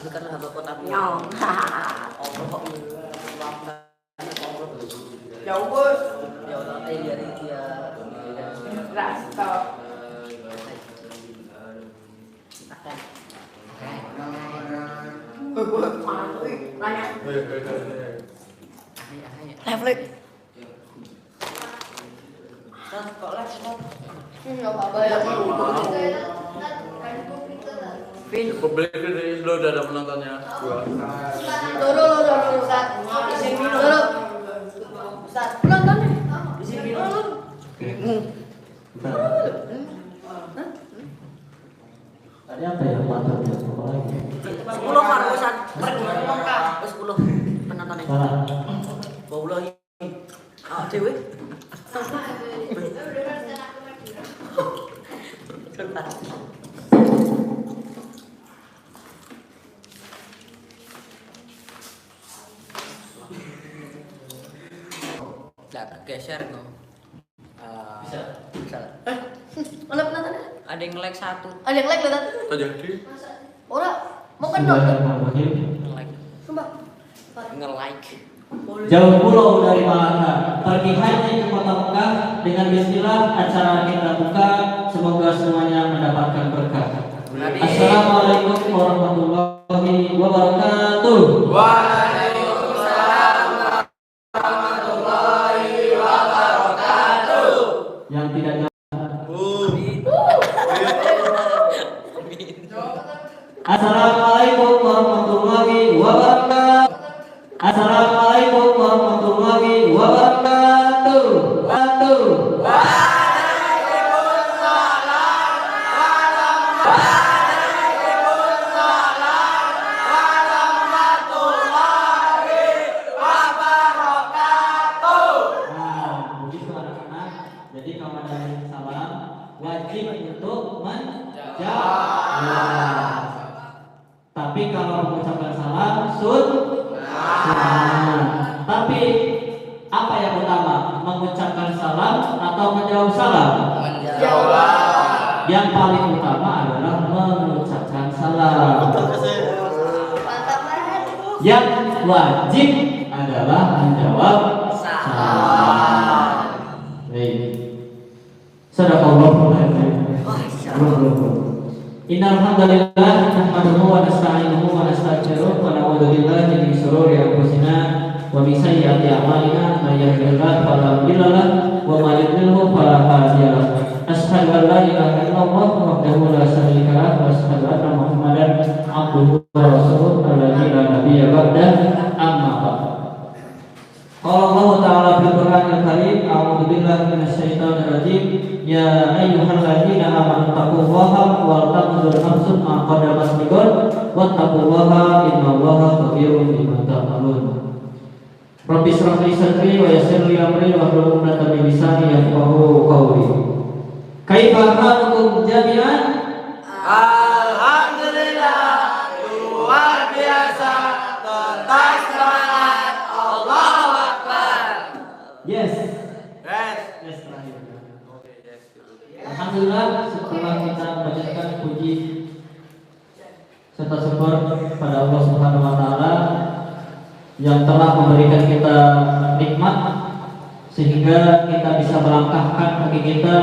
Bukan hamba kotamu. Nyong. Allah kok Ya ampun. ya Allah, dari dia. Rasto. Akan. Nanya. Level. Kok live stop? Enggak apa-apa ya. Publik dari Indo udah ada penontonnya. Dulu Ustaz. Di sini dulu. Ustaz, penontonnya. Di sini dulu. Tadi apa ya mantapnya? 10 Farusan. Pergi 10 penontonnya. Salah. Baulah ini. Ah, dewe. Tak geser kok. Bisa. Mana penontonnya? Ada yang like 1. Ada yang like Ustaz? Terjadi. Ora, mau kan nonton. Like. Sumpah. Nge-like. Jauh pulau dari Malaka, pergi haji ke kota Mekah dengan bismillah acara kita buka, semoga semuanya mendapatkan berkah. Assalamualaikum warahmatullahi wabarakatuh. Waalaikumsalam warahmatullahi wabarakatuh. Yang tidak Assalamualaikum warahmatullahi wabarakatuh. Assalamualaikum warahmatullahi wabarakatuh. Nah, begitu anak-anak. Jadi kalau ada salam wajib untuk menjawab. Tapi kalau mengucapkan salam tapi apa yang utama, mengucapkan salam atau menjawab salam? Menjawab. Yang paling utama adalah mengucapkan salam. Mantap banget. Yang wajib adalah menjawab salam. Baik. Sadaqallahu Innal hamdalillah nahmaduhu wa nasta'inuhu wa nastaghfiruh wa na'udzu billahi min shururi anfusina wa min sayyiati a'malina may yahdihillahu fala mudilla lahu wa may yudlilhu fala hadiya lahu. Asyhadu an la ilaha illallah wahdahu la syarika lahu wa asyhadu anna Muhammadan abduhu wa rasuluhu alladzi la nabiyya ba'dahu amma ba'd. Qala Allah Ta'ala fil Qur'anil Karim, a'udzu billahi minasy syaithanir rajim. Ya ayyuhalladzina amanu taqullaha wal tanzur nafsun ma qaddamat lighad wattaqullaha innallaha khabirun bima ta'malun. Rabbi shrah li sadri wa yassir li amri wahlul 'uqdatam min lisani yafqahu qawli. Kaifa halukum jami'an? Alhamdulillah, luar biasa, tetap semangat, Allahu Akbar. Yes. Yes. Yes, terakhir. Alhamdulillah, setelah kita membacakan puji serta syukur pada Allah Subhanahu wa taala yang telah memberikan kita nikmat sehingga kita bisa melangkahkan kaki kita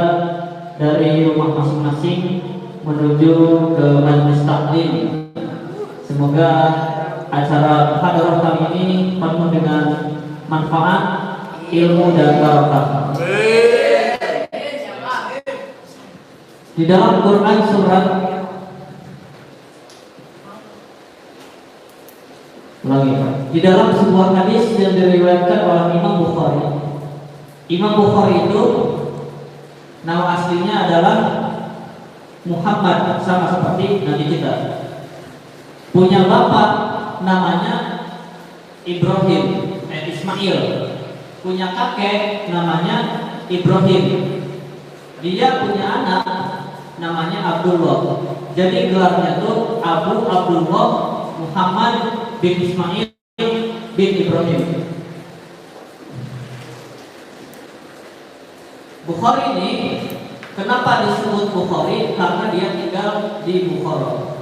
dari rumah masing-masing menuju ke majelis taklim. Semoga acara hadarah kali ini penuh dengan manfaat, ilmu dan barokah. Di dalam Quran surat di dalam sebuah hadis yang diriwayatkan oleh Imam Bukhari. Imam Bukhari itu nama aslinya adalah Muhammad, sama seperti Nabi kita. Punya bapak namanya Ibrahim, Ismail. Punya kakek namanya Ibrahim. Dia punya anak namanya Abdullah. Jadi gelarnya tuh Abu Abdullah Muhammad bin Ismail bin Ibrahim. Bukhari ini kenapa disebut Bukhari? Karena dia tinggal di Bukhara.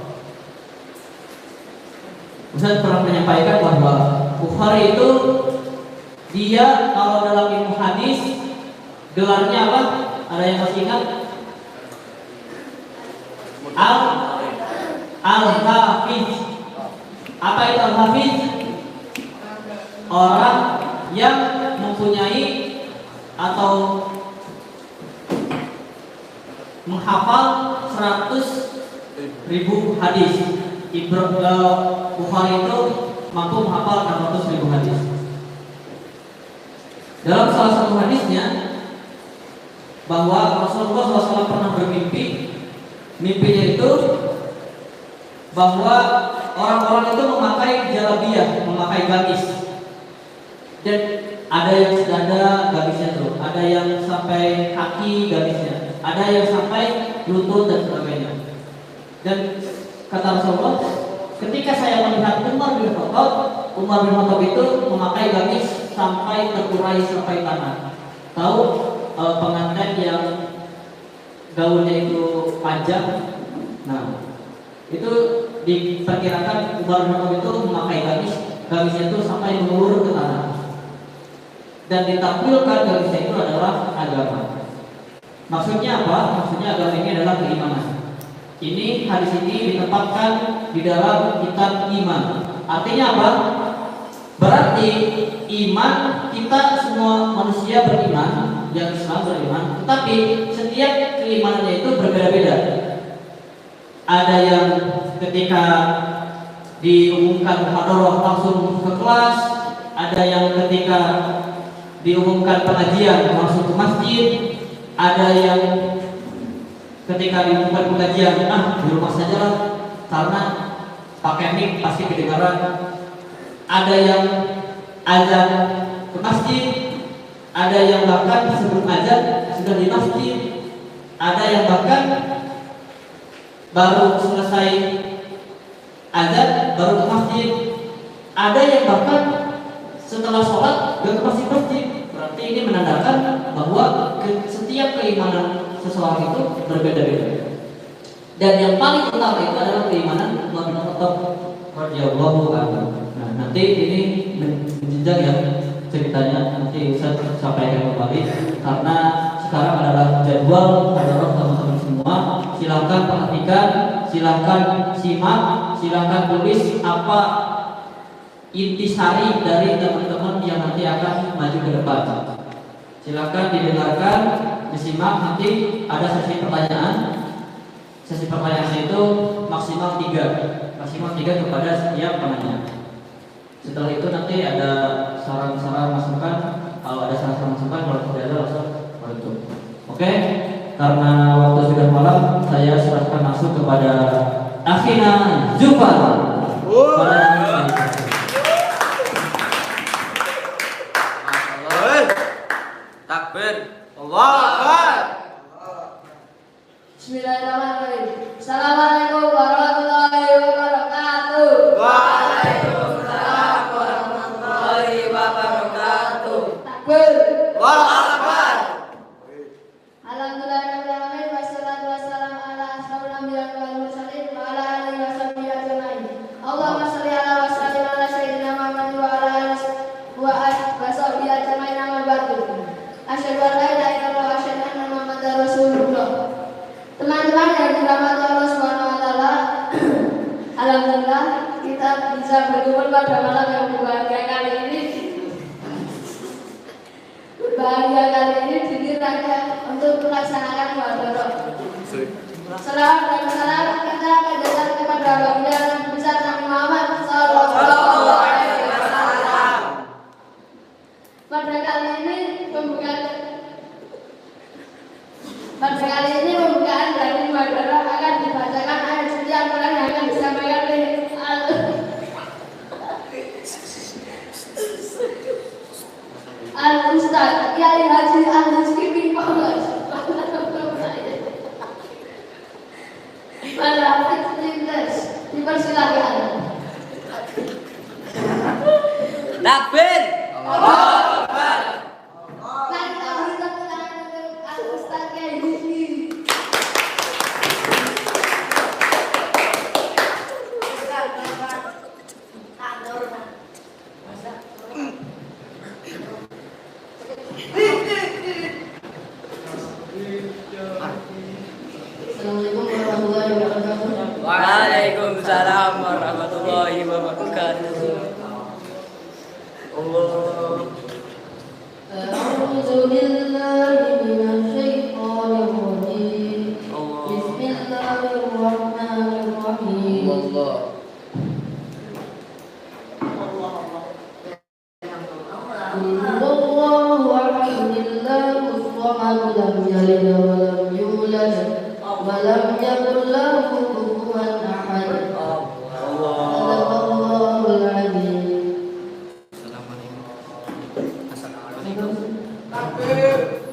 Ustaz pernah menyampaikan bahwa Bukhari itu dia kalau dalam ilmu hadis gelarnya apa? Ada yang masih ingat? Al-Hafiz. Apa itu Al-Hafiz? Orang yang mempunyai atau menghafal 100.000 hadis. Bukhari itu mampu menghafal 600.000 hadis. Dalam salah satu hadisnya bahwa Rasulullah SAW pernah bermimpi. Mimpinya itu bahwa orang-orang itu memakai jalabiyah, memakai gamis. Dan ada yang sedada gamisnya tuh, ada yang sampai kaki gamisnya, ada yang sampai lutut dan sebagainya. Dan kata Rasulullah, ketika saya melihat Umar bin Khattab itu memakai gamis sampai terurai sampai tanah. Tahu pengantin yang gaunnya itu panjang? Nah, itu diperkirakan Umar bin Khattab itu memakai gamisnya itu sampai mengulur ke tanah. Dan ditampilkan gamisnya itu adalah agama. Maksudnya apa? Maksudnya agama ini adalah keimanan. Ini hadis ini ditempatkan di dalam kitab iman. Artinya apa? Berarti iman, kita semua manusia beriman, yang Islam beriman, tetapi setiap keimanannya itu berbeda-beda. Ada yang ketika diumumkan muhadharah langsung ke kelas, ada yang ketika diumumkan pengajian langsung ke masjid, ada yang ketika diumumkan pengajian di rumah saja lah karena pakai mic pasti kedengaran. Ada yang azan ke masjid, ada yang bahkan sebelum azan sudah di masjid, ada yang bahkan baru selesai azan baru ke masjid, ada yang bahkan setelah sholat gak ke masjid. Berarti ini menandakan bahwa setiap keimanan seseorang itu berbeda-beda. Dan yang paling utama itu adalah keimanan Umar bin Khattab radhiyallahu anhu. Nah, nanti ini menjenjang ya ceritanya, nanti Ustaz sampaikan kembali karena sekarang adalah jadwal muhadharah teman-teman semua. Silakan perhatikan, silakan simak, silakan tulis apa intisari dari teman-teman yang nanti akan maju ke depan. Silakan didengarkan, disimak, nanti ada sesi pertanyaan. Sesi pertanyaan itu maksimal 3 kepada setiap penanya. Setelah itu nanti ada saran-saran masukan. Kalau ada saran-saran masukan, kalau tidak ada langsung menutup. Oke, karena waktu sudah malam, saya serahkan langsung kepada Akhina Zufar. Takbir. Allahu Akbar. Bismillahirrahmanirrahim. Assalamualaikum warahmatullahi wabarakatuh. Waalaikumsalam warahmatullahi wabarakatuh. Takbir. Allahu Akbar. Alhamdulillahirabbil alamin wassalatu wassalamu ala asyrofil anbiya'i wal mursalin wa ala alihi washabihi ajmain. Allahumma shalli ala wa sallim ala sayyidina Muhammad wa ala alihi wa sahbihi ajmain amma ba'du. Asyhadu an la ilaha illallah wa asyhadu anna Muhammadar Rasulullah. Teman-teman yang dirahmati Allah Subhanahu wa taala, alhamdulillah kita bisa berkumpul pada malam yang berbahagia kali ini. Berbahagia kali ini diri rangka untuk melaksanakan muhadharah. Salawat dan salam kita akan kepada baginda Nabi besar Nabi Muhammad sallallahu alaihi wasallam. Pada kali ini pembukaan dari muhadharah akan dibacakan ayat suci Al-Quran yang akan disampaikan oleh Al-Ustaz Kiai Haji Al-Rizki bin Muhammad. Para aktivitas dipersilakan. Takbir. Allahu Akbar. Al-Ustaz Kiai Haji.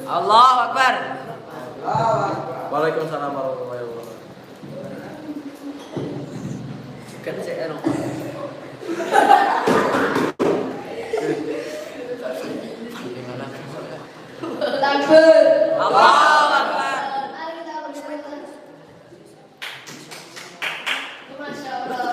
Allahu Akbar. Waalaikumsalam warahmatullahi wabarakatuh. Takbir. Allahu Akbar. Mari kita bersama. Masya Allah.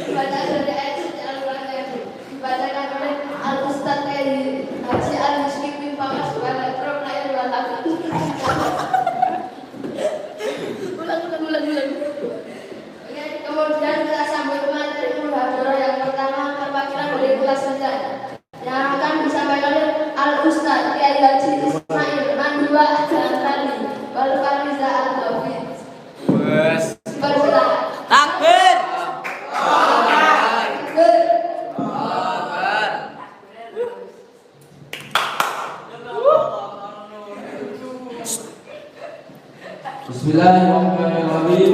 Baca dari ayat suci Al-Quran yang dibacakan oleh Al-Ustaz Haji Al-Musyrik bin Famas pada Prof. Nair wal Hafid. Ulang. Oke, kemudian kita sambut materi muhadharah yang pertama terwakilan dari kelas 9 yang akan disampaikan oleh Al-Ustaz Kiai Haji Ismail Mandua Jantani wal Fariza Al-Hafid. Bersilakan. Takbir. Bismillahirrahmanirrahim.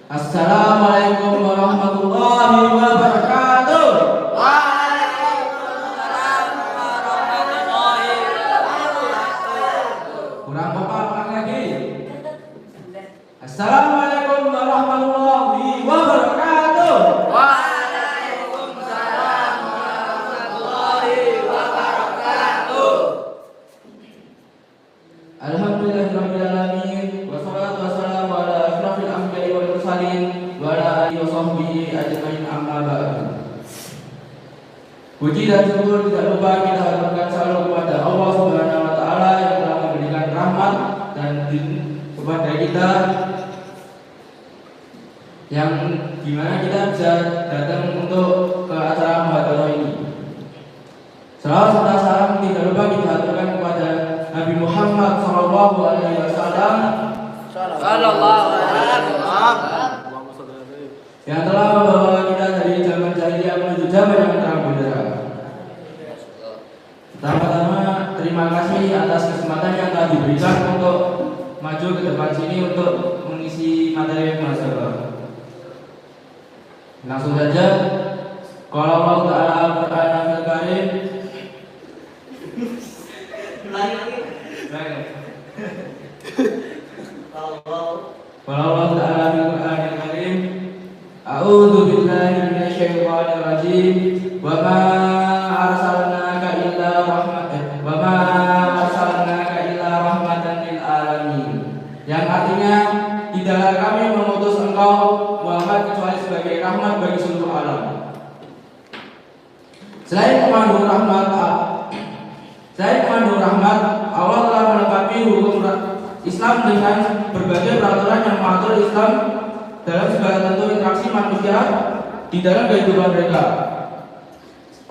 Assalamualaikum warahmatullahi wabarakatuh. Kurang apa lagi? Assalamualaikum warahmatullahi wabarakatuh. Alhamdulillahirrahmanirrahim. Wassalatu wassalamu ala asyrafil anbiya'i wal mursalin wa ala alihi wa sahbihi ajmain, amma ba'du. Puji dan syukur tidak lupa kita haturkan selalu kepada Allah Subhanahu wa taala yang telah memberikan rahmat dan kepada kita, yang dimana kita bisa datang untuk ke acara muhadharah ini. Salawat serta salam tidak lupa kita haturkan kepada Nabi Muhammad Sallallahu Alaihi Wasallam yang telah membawa kita dari zaman jahiliyah menuju zaman yang terang benderang. Pertama-tama terima kasih atas kesempatan yang telah diberikan untuk maju ke depan sini untuk mengisi materi muhadharah. Langsung saja, kalau Allah Ta'ala Al-Quran Al-Karim Kalau Allah Ta'ala Al-Quran Al-Karim, A'udzu billahi minasyaitonir rajim. Wa ma arsalnaka illa rahmatan lil alamin. Yang artinya, tidaklah kami mengutus engkau Muhammad kecuali sebagai rahmat bagi seluruh alam. Selain mengandung rahmat, Allah telah melengkapi hukum Islam dengan berbagai peraturan yang mengatur Islam dalam segala bentuk interaksi manusia di dalam kehidupan mereka.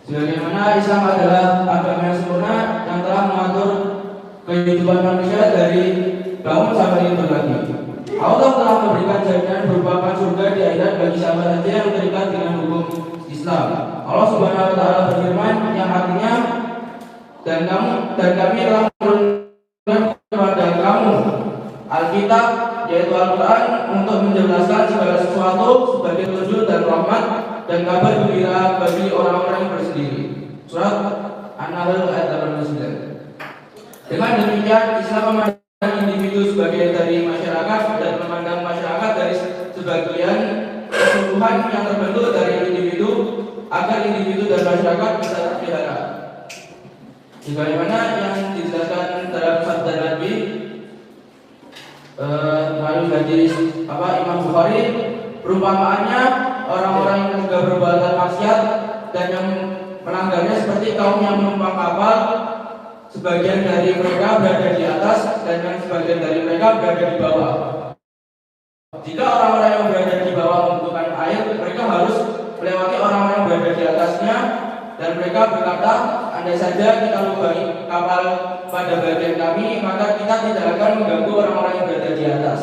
Sebagaimana Islam adalah agama yang sempurna yang telah mengatur kehidupan manusia dari bangun sampai tidur lagi. Allah telah memberikan jaminan berupa surga di akhirat bagi siapa saja yang terikat dengan hukum Islam. Allah Subhanahu wa taala berfirman yang artinya, dan kami telah menurunkan kepada kamu Alkitab, yaitu Al-Quran, untuk menjelaskan segala sesuatu sebagai petunjuk dan rahmat dan kabar gembira bagi orang-orang yang bersendiri. Surat An-Nahl ayat 89. Dengan demikian, Islam memandang individu sebagai dari masyarakat dan memandang masyarakat dari sebagian keseluruhan yang terbentuk dari individu, agar individu dan masyarakat bisa terpelihara. Sebagaimana yang dijelaskan dalam sabda Nabi melalui hadis Imam Bukhari, perumpamaannya orang-orang yang juga berbuat maksiat dan yang melanggarnya seperti kaum yang menumpang kapal, sebagian dari mereka berada di atas dan yang sebagian dari mereka berada di bawah. Jika orang-orang yang berada di bawah membutuhkan air, mereka harus melewati orang-orang yang berada berada di atasnya, dan mereka berkata, andai saja kita lubangi kapal pada bagian kami, maka kita tidak akan mengganggu orang-orang yang berada di atas.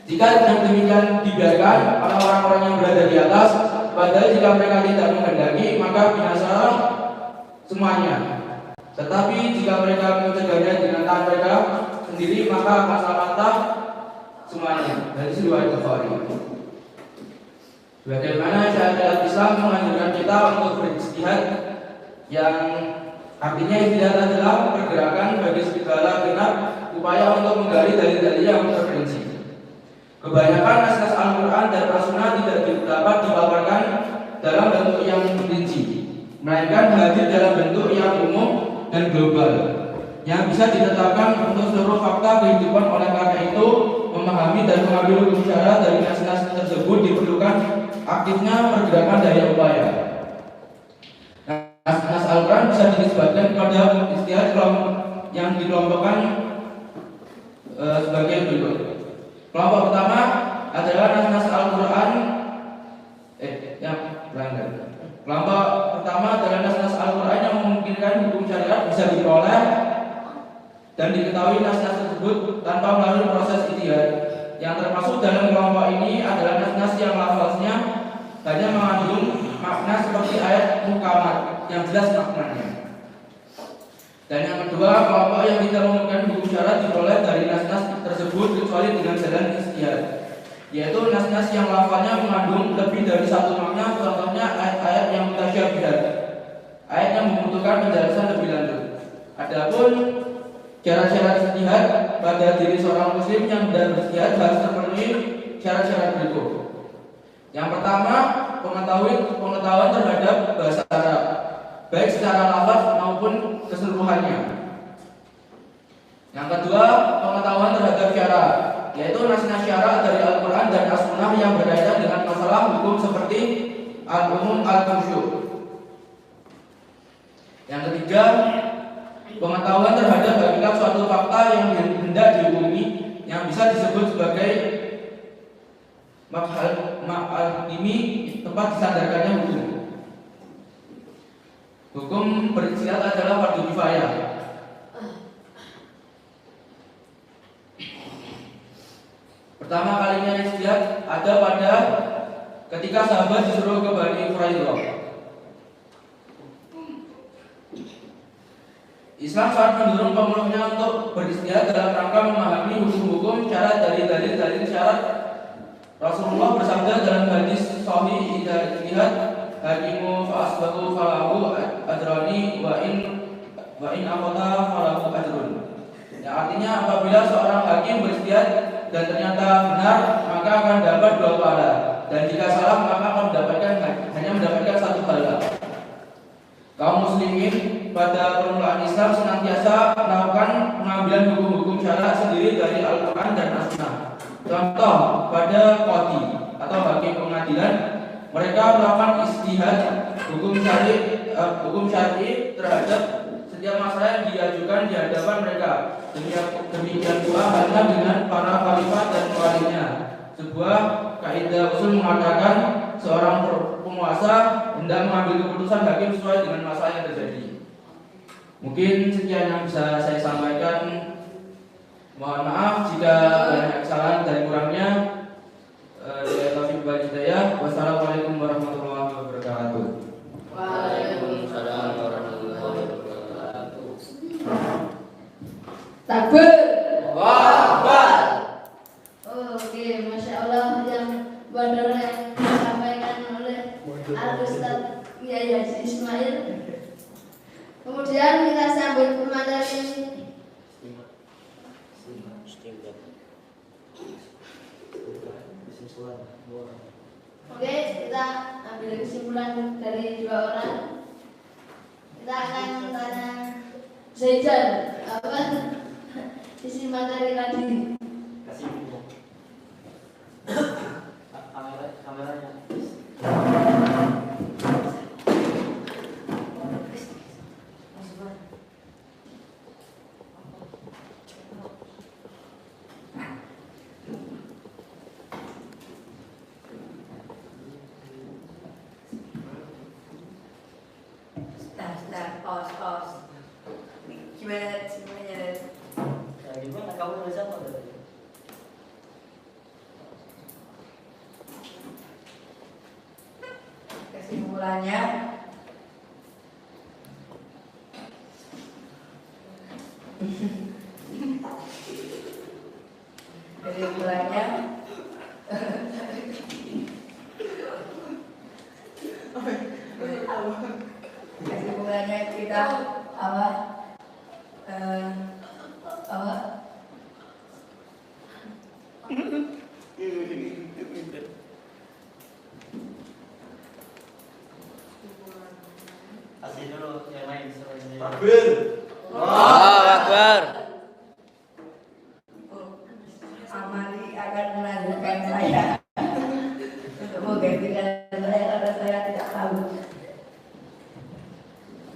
Jika yang demikian dibiarkan oleh orang-orang yang berada di atas, padahal jika mereka tidak menghendaki, maka binasalah semuanya. Tetapi jika mereka mencegahnya dengan tangan mereka sendiri, maka akan selamatlah semuanya. Dari riwayat Bukhari. Bagaimana syariat Islam menganjurkan kita untuk berijtihad, yang artinya ijtihad adalah pergerakan bagi segala genap upaya untuk menggali dalil-dalil yang terperinci. Kebanyakan nas-nas Al-Quran dan As-Sunnah tidak dapat dipaparkan dalam bentuk yang rinci, melainkan hadir dalam bentuk yang umum dan global, yang bisa ditetapkan untuk seluruh fakta kehidupan. Oleh karena itu, memahami dan mengambil hukum syara dari nas-nas tersebut diperlukan aktifnya pergerakan daya upaya. Nas-nas Al-Quran bisa dinisbatkan pada istilah yang dikelompokkan sebagai berikut. Kelompok pertama adalah nas-nas Al-Quran Kelompok pertama adalah nas-nas Al-Quran yang memungkinkan hukum syariat bisa diperoleh dan diketahui nas-nas tersebut tanpa melalui proses ijtihad. Yang termasuk dalam kelompok ini adalah nas-nas yang lafaznya hanya mengandung makna seperti ayat muhkamat yang jelas maknanya. Dan yang kedua, kelompok yang tidak memungkinkan hukum syariat diperoleh dari nas-nas tersebut kecuali dengan jalan ijtihad, yaitu nas-nas yang lafaznya mengandung lebih dari satu makna. Contohnya ayat-ayat yang mutasyabihat, ayat yang membutuhkan penjelasan lebih lanjut. Adapun syarat-syarat ijtihad pada diri seorang muslim yang hendak berijtihad harus terpenuhi syarat-syarat berikut. Yang pertama, pengetahuan terhadap bahasa Arab, baik secara lafaz maupun keseluruhannya. Yang kedua, pengetahuan terhadap syarat, yaitu nas-nas syarat dari Al-Quran dan As-Sunnah yang berkaitan dengan masalah hukum seperti al-umum al-khusyuk. Yang ketiga, pengetahuan terhadap hakikat suatu fakta yang hendak dihukumi, yang bisa disebut sebagai makhal-hakimi, tempat disandarkannya hukum. Hukum berijtihad adalah fardu kifayah. Pertama kalinya ijtihad ada pada ketika sahabat disuruh ke Bani Quraidah. Islam sangat mendorong pemeluknya untuk berijtihad dalam rangka memahami hukum-hukum syarat dari dalil-dalil syarat. Rasulullah bersabda dalam hadis sahih, "Idza ijtihad hakimu fa asbahu falahu ajrani wa in aqata falahu ajrun." Ya, artinya apabila seorang hakim berijtihad dan ternyata benar, maka akan dapat 2 pahala, dan jika salah maka akan hanya mendapatkan 1 pahala. Kaum muslimin pada permulaan Islam senantiasa melakukan pengambilan hukum-hukum syara sendiri dari Al-Quran dan As-Sunnah. Contoh, pada qadhi atau hakim pengadilan, mereka melakukan ijtihad hukum syar'i terhadap setiap masalah yang diajukan di hadapan mereka. Demikian pula halnya dengan para khalifah dan walinya. Sebuah kaidah usul mengatakan seorang penguasa hendak mengambil keputusan hakim sesuai dengan masalah yang terjadi. Mungkin sekian yang bisa saya sampaikan. Mohon maaf jika banyak kesalahan dan kurangnya. Taufiq wal hidayah. Wassalamualaikum warahmatullahi wabarakatuh. Waalaikumsalam warahmatullahi wabarakatuh. Takbir. Akbar. Oke, masya Allah, yang benar yang disampaikan oleh Al-Ustaz Yahya Ismail. Kemudian kita sambut pemateri. Oke, kita ambil kesimpulan dari 2 orang. Kita akan tanya Zaidan, apa isi materi tadi? Kameranya. Kesimpulannya, kesimpulannya kita apa? Kasih dulu yang lain selesai. Takbir. Allahu Akbar. Amali akan melanjutkan saya untuk menggantikan saya karena saya tidak tahu.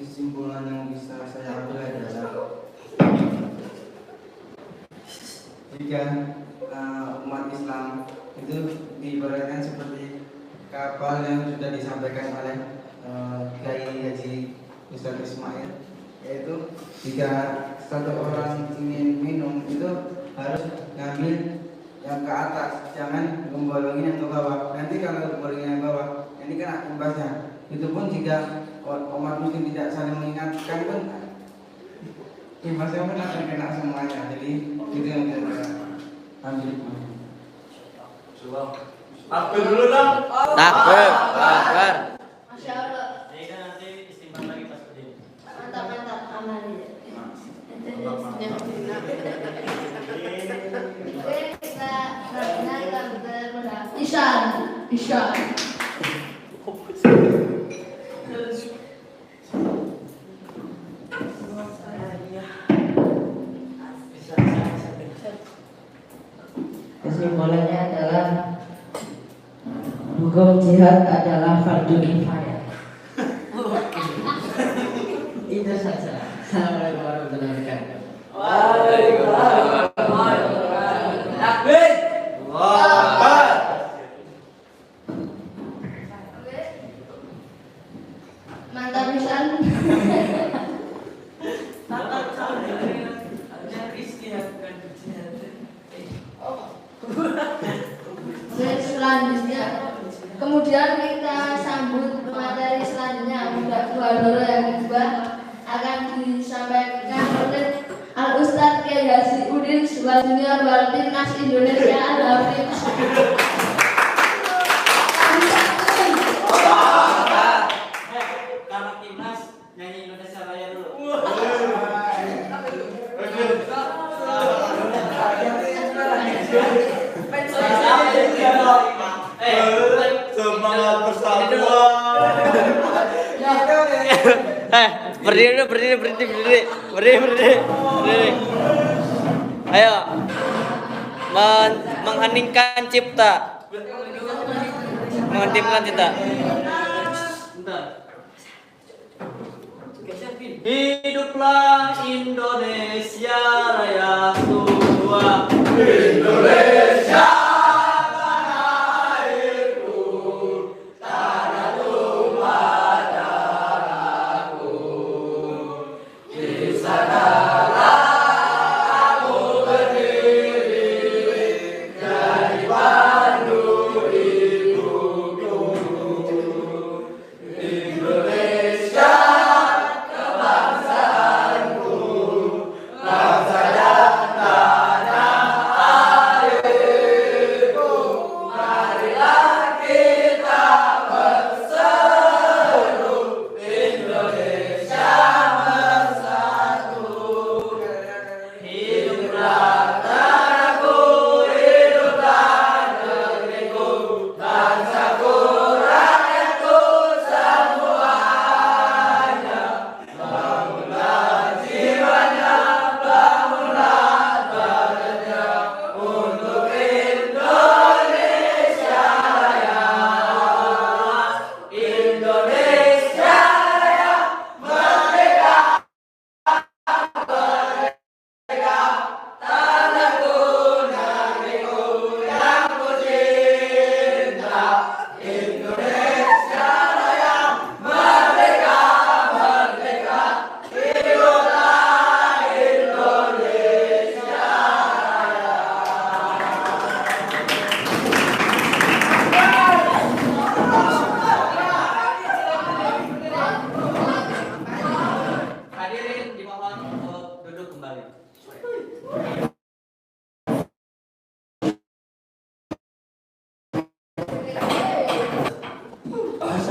Kesimpulan yang bisa saya ambil adalah jika umat Islam itu diibaratkan seperti kapal yang sudah disampaikan oleh Kiai Haji Ustadz Ismail, yaitu jika satu orang ingin minum itu harus ngambil yang ke atas, jangan membolongin yang ke bawah. Nanti kalau membolongin yang bawah, ini kena imbasnya. Itu pun jika umat muslim tidak saling mengingatkan pun imbasnya pun akan kena semuanya. Jadi itu yang kita ambil. Takbir dulu dong. Takbir. Akbar. Masya Allah. Ini kan nanti istimewa lagi pas berdiri. Mantap aman ya. Isya. Kesimpulannya adalah hukum jihad adalah fardu kifayah. Itu saja. Assalamualaikum warahmatullahi wabarakatuh. Takbir. Allahu Akbar. Mantap pisan. Selanjutnya, kemudian kita sambut materi selanjutnya. Mudah-mudahan yang kedua akan disampaikan oleh Al Ustadz Kiai Haji Udin Sebuah Junior Wal Timnas Indonesia Al-Hafiz. Karena timnas nyanyi Indonesia Raya dulu. Semangat bersatu. Berdiri. Ayo. Mengheningkan cipta. Menghentikan cipta. Hiduplah Indonesia Raya tua. Indonesia.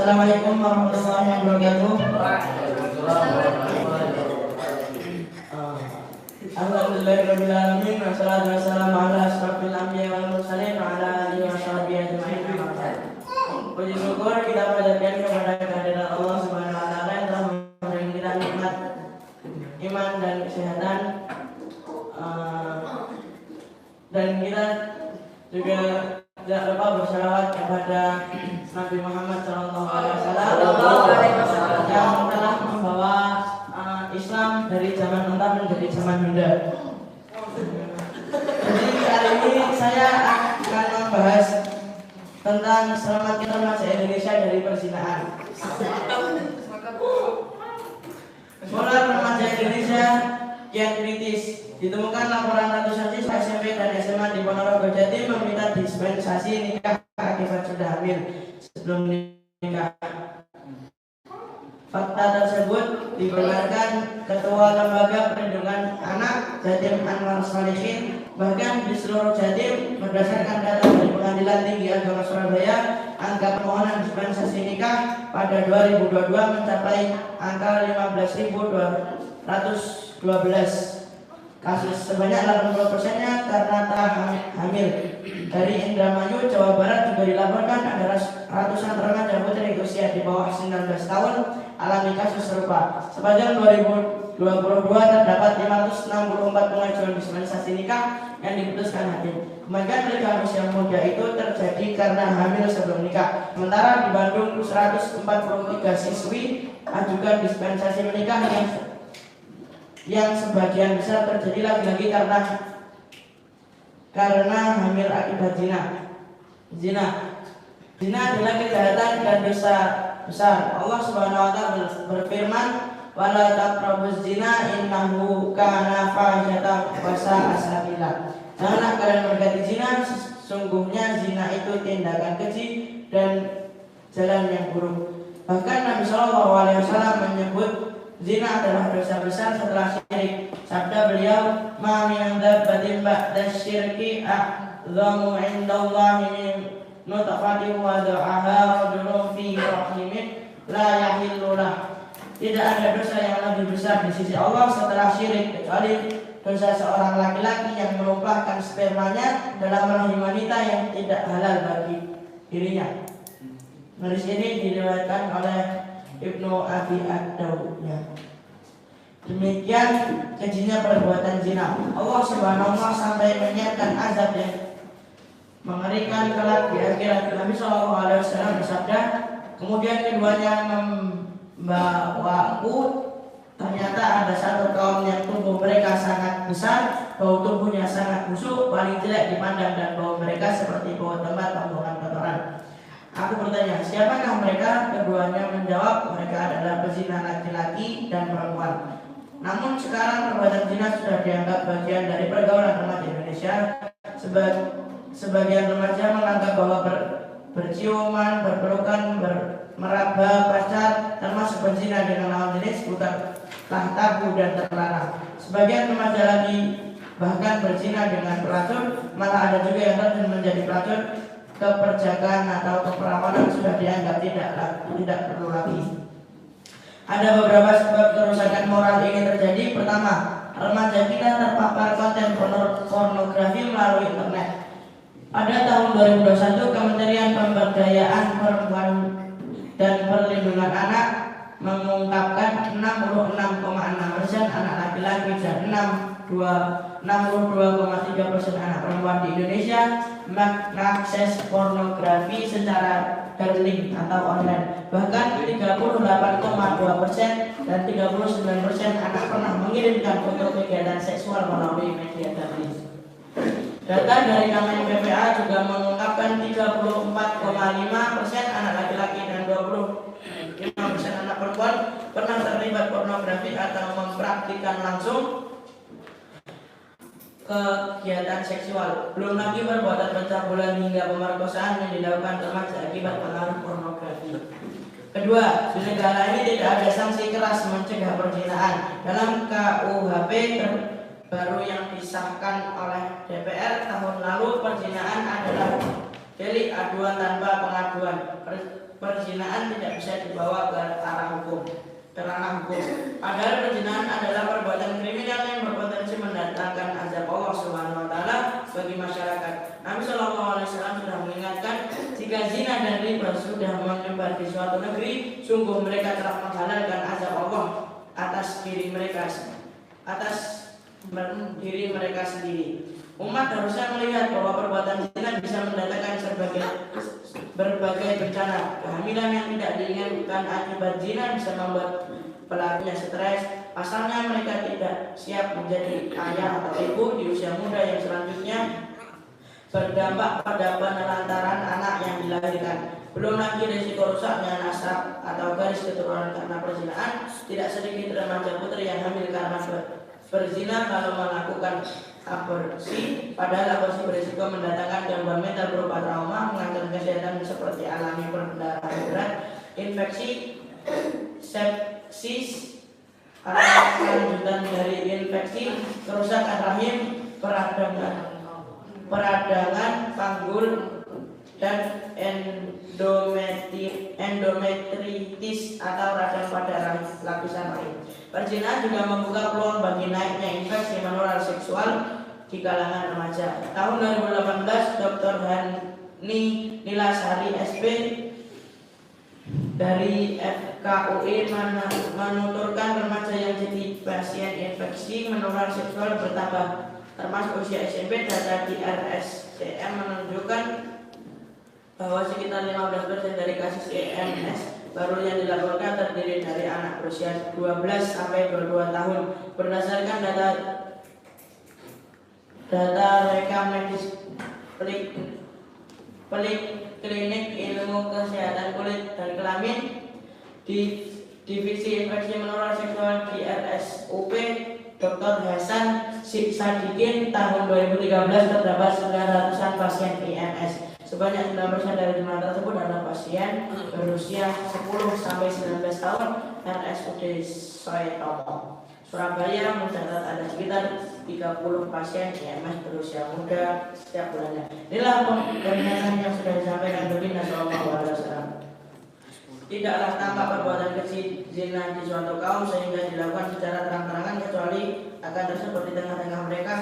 Assalamualaikum warahmatullahi wabarakatuh. Alhamdulillahirabbil alamin wassalatu wassalamu ala asyrofil anbiya'i wal mursalin wa ala alihi washabihi ajmain. Puji syukur kita panjatkan kepada kehadirat Allah Subhanahu wa taala yang telah memberi kita nikmat iman dan kesehatan. Dan kita juga tidak lupa bersalawat kepada Nabi Muhammad SAW yang telah membawa Islam dari zaman mentah menjadi zaman muda. Jadi kali ini saya akan membahas tentang selamatkan remaja Indonesia dari perzinahan. Pola remaja Indonesia kian kritis. Ditemukan laporan ratusan siswa SMP dan SMA di Ponorogo, Jatim meminta dispensasi nikah akibat sudah hamil sebelum nikah. Fakta tersebut dibenarkan Ketua Lembaga Perlindungan Anak Jatim Anwar Salihin. Bahkan di seluruh Jatim, berdasarkan data dari Pengadilan Tinggi Agama Surabaya, angka permohonan dispensasi nikah pada 2022 mencapai angka 15.212 kasus. Sebanyak 80%-nya karena telah hamil. Dari Indramayu, Jawa Barat juga dilaporkan ada ratusan remaja putri usia di bawah 19 tahun alami kasus serupa. Sepanjang 2022 terdapat 564 pengajuan dispensasi nikah yang diputuskan hakim. Kebanyakan pernikahan usia muda itu terjadi karena hamil sebelum nikah. Sementara di Bandung 143 siswi ajukan dispensasi menikah yang sebagian besar terjadi lagi-lagi karena hamil akibat zina adalah kejahatan dan dosa besar. Allah Subhanahu wa taala berfirman, "Wala taqrabuz zina innahu kana fahsyatan wa sa'a sabila." Janganlah kalian mendekati zina, sesungguhnya zina itu tindakan keji dan jalan yang buruk. Bahkan Nabi SAW menyebut zina adalah dosa besar setelah syirik. Sabda beliau, "Ma min dabbatin ba'da syirki a'zamu 'indallahi min nutfatin wada'aha rajulun fi rahimih la yahillu lah." Tidak ada dosa yang lebih besar di sisi Allah setelah syirik kecuali dosa seorang laki-laki yang menumpahkan spermanya dalam rahim wanita yang tidak halal bagi dirinya. Hadis ini diriwayatkan oleh Ibnu Abi Ad-Daud. Demikian kejinya perbuatan zina. Allah Subhanahu wa taala sampai menyiapkan azab yang mengerikan kelak di akhirat. Nabi SAW bersabda, "Kemudian keduanya membawaku. Ternyata ada satu kaum yang tubuh mereka sangat besar, bau tubuhnya sangat busuk, paling jelek dipandang, dan bau mereka seperti bau tempat pembuangan kotoran. Aku bertanya, siapakah mereka? Keduanya menjawab, mereka adalah pezina laki-laki dan perempuan. Namun sekarang perbuatan zina sudah dianggap bagian dari pergaulan remaja Indonesia. Sebagian remaja menganggap bahwa berciuman, berpelukan, meraba pacar, termasuk berzina dengan lawan jenis bukanlah tabu dan terlarang. Sebagian remaja lagi bahkan berzina dengan pelacur, malah ada juga yang terjun menjadi pelacur. Keperjakaan atau keperawanan sudah dianggap tidak perlu lagi. Ada beberapa sebab kerusakan moral ini terjadi. Pertama, remaja kita terpapar konten pornografi melalui internet. Pada tahun 2021, Kementerian Pemberdayaan Perempuan dan Perlindungan Anak mengungkapkan 66,6% anak laki-laki dan 62,3% anak perempuan di Indonesia mengakses pornografi secara daring atau online. Bahkan 38,2% dan 39% anak pernah mengirimkan foto kegiatan seksual melalui media daring. Data dari Kemen PPA juga mengungkapkan 34,5% anak laki-laki dan 25% anak perempuan pernah terlibat pornografi atau mempraktikkan langsung kegiatan seksual. Belum lagi perbuatan pencabulan hingga pemerkosaan yang dilakukan remaja akibat pengaruh pornografi. Kedua, di negara ini tidak ada sanksi keras mencegah perzinahan. Dalam KUHP baru yang disahkan oleh DPR tahun lalu, perzinahan adalah delik aduan tanpa pengaduan. perzinahan tidak bisa dibawa ke ranah hukum. Padahal perzinahan adalah perbuatan kriminal yang berpotensi mendatangkan azab Allah Subhanahu wa taala bagi masyarakat. Nabi Shallallahu alaihi wasallam sudah mengingatkan, jika zina dan riba sudah menyebar di suatu negeri, sungguh mereka telah menghalalkan azab Allah atas diri mereka sendiri. Umat harusnya melihat bahwa perbuatan zina bisa mendatangkan berbagai bencana. Kehamilan yang tidak diinginkan akibat zina bisa membuat pelakunya stres. Pasalnya mereka tidak siap menjadi ayah atau ibu di usia muda yang selanjutnya berdampak pada penelantaran anak yang dilahirkan. Belum lagi risiko rusaknya nasab atau garis keturunan karena perzinahan. Tidak sedikit remaja putri yang hamil karena berzina lalu melakukan aborsi, padahal aborsi berisiko mendatangkan gangguan mental berupa trauma, mengancam kesehatan seperti alami perdarahan berat, infeksi, sepsis, atau lanjutan dari infeksi, kerusakan rahim, peradangan panggul, dan endometritis atau radang pada lapisan rahim. Perzinahan juga membuka peluang bagi naiknya infeksi menular seksual di kalangan remaja. Tahun 2018, Dr. Hani Nilasari SP dari FKUI menuturkan remaja yang jadi pasien infeksi menular seksual bertambah, termasuk usia SMP. Data di RSCM menunjukkan bahwa sekitar 15% dari kasus EMS baru yang dilaporkan terdiri dari anak berusia 12 sampai 22 tahun. Berdasarkan data rekam medis Klinik Ilmu Kesehatan Kulit dan Kelamin di Divisi Infeksi Menular Seksual di RSUP Dr. Hasan Sadikin, tahun 2013 terdapat 900-an pasien IMS. Sebanyak 9% dari jumlah tersebut adalah pasien berusia 10 sampai 19 tahun RSUD Soetomo. Surabaya mencatat ada sekitar 30 pasien IMS berusia muda setiap bulannya. Inilah pernyataan yang sudah disampaikan Nabi Sallallahu Alaihi Wasallam. Tidaklah tampak perbuatan keji zina di suatu kaum sehingga dilakukan secara terang-terangan, kecuali akan tersebut di tengah-tengah mereka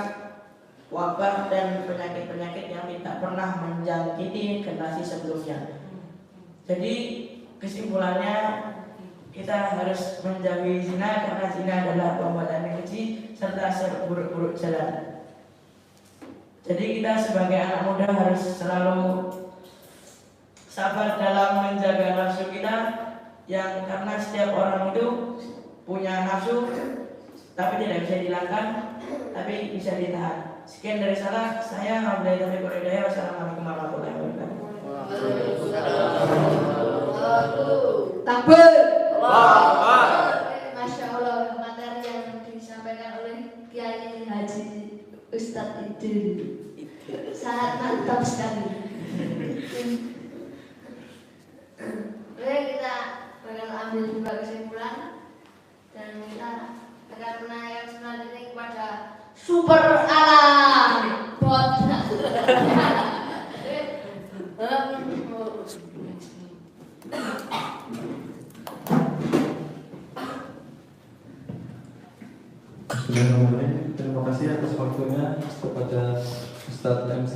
wabah dan penyakit-penyakit yang tidak pernah menjangkiti generasi sebelumnya. Jadi kesimpulannya, kita harus menjauhi zina karena zina adalah perbuatan yang keji serta seburuk-buruk jalan. Jadi kita sebagai anak muda harus selalu sabar dalam menjaga nafsu kita, yang karena setiap orang itu punya nafsu tapi tidak bisa dihilangkan, tapi bisa ditahan. Sekian dari saya, Abdul Taufiq Hidayah. Wassalamualaikum warahmatullahi wabarakatuh. Takbir. Masya Allah, materi yang disampaikan oleh Kiai Haji Ustadz Idil sangat mantap sekali. Oke, kita bakal ambil dua kesimpulan dan kita akan menanyakan selanjutnya kepada super alam bot. Bismillahirrahmanirrahim. Terima kasih atas waktunya kepada Ustadz MC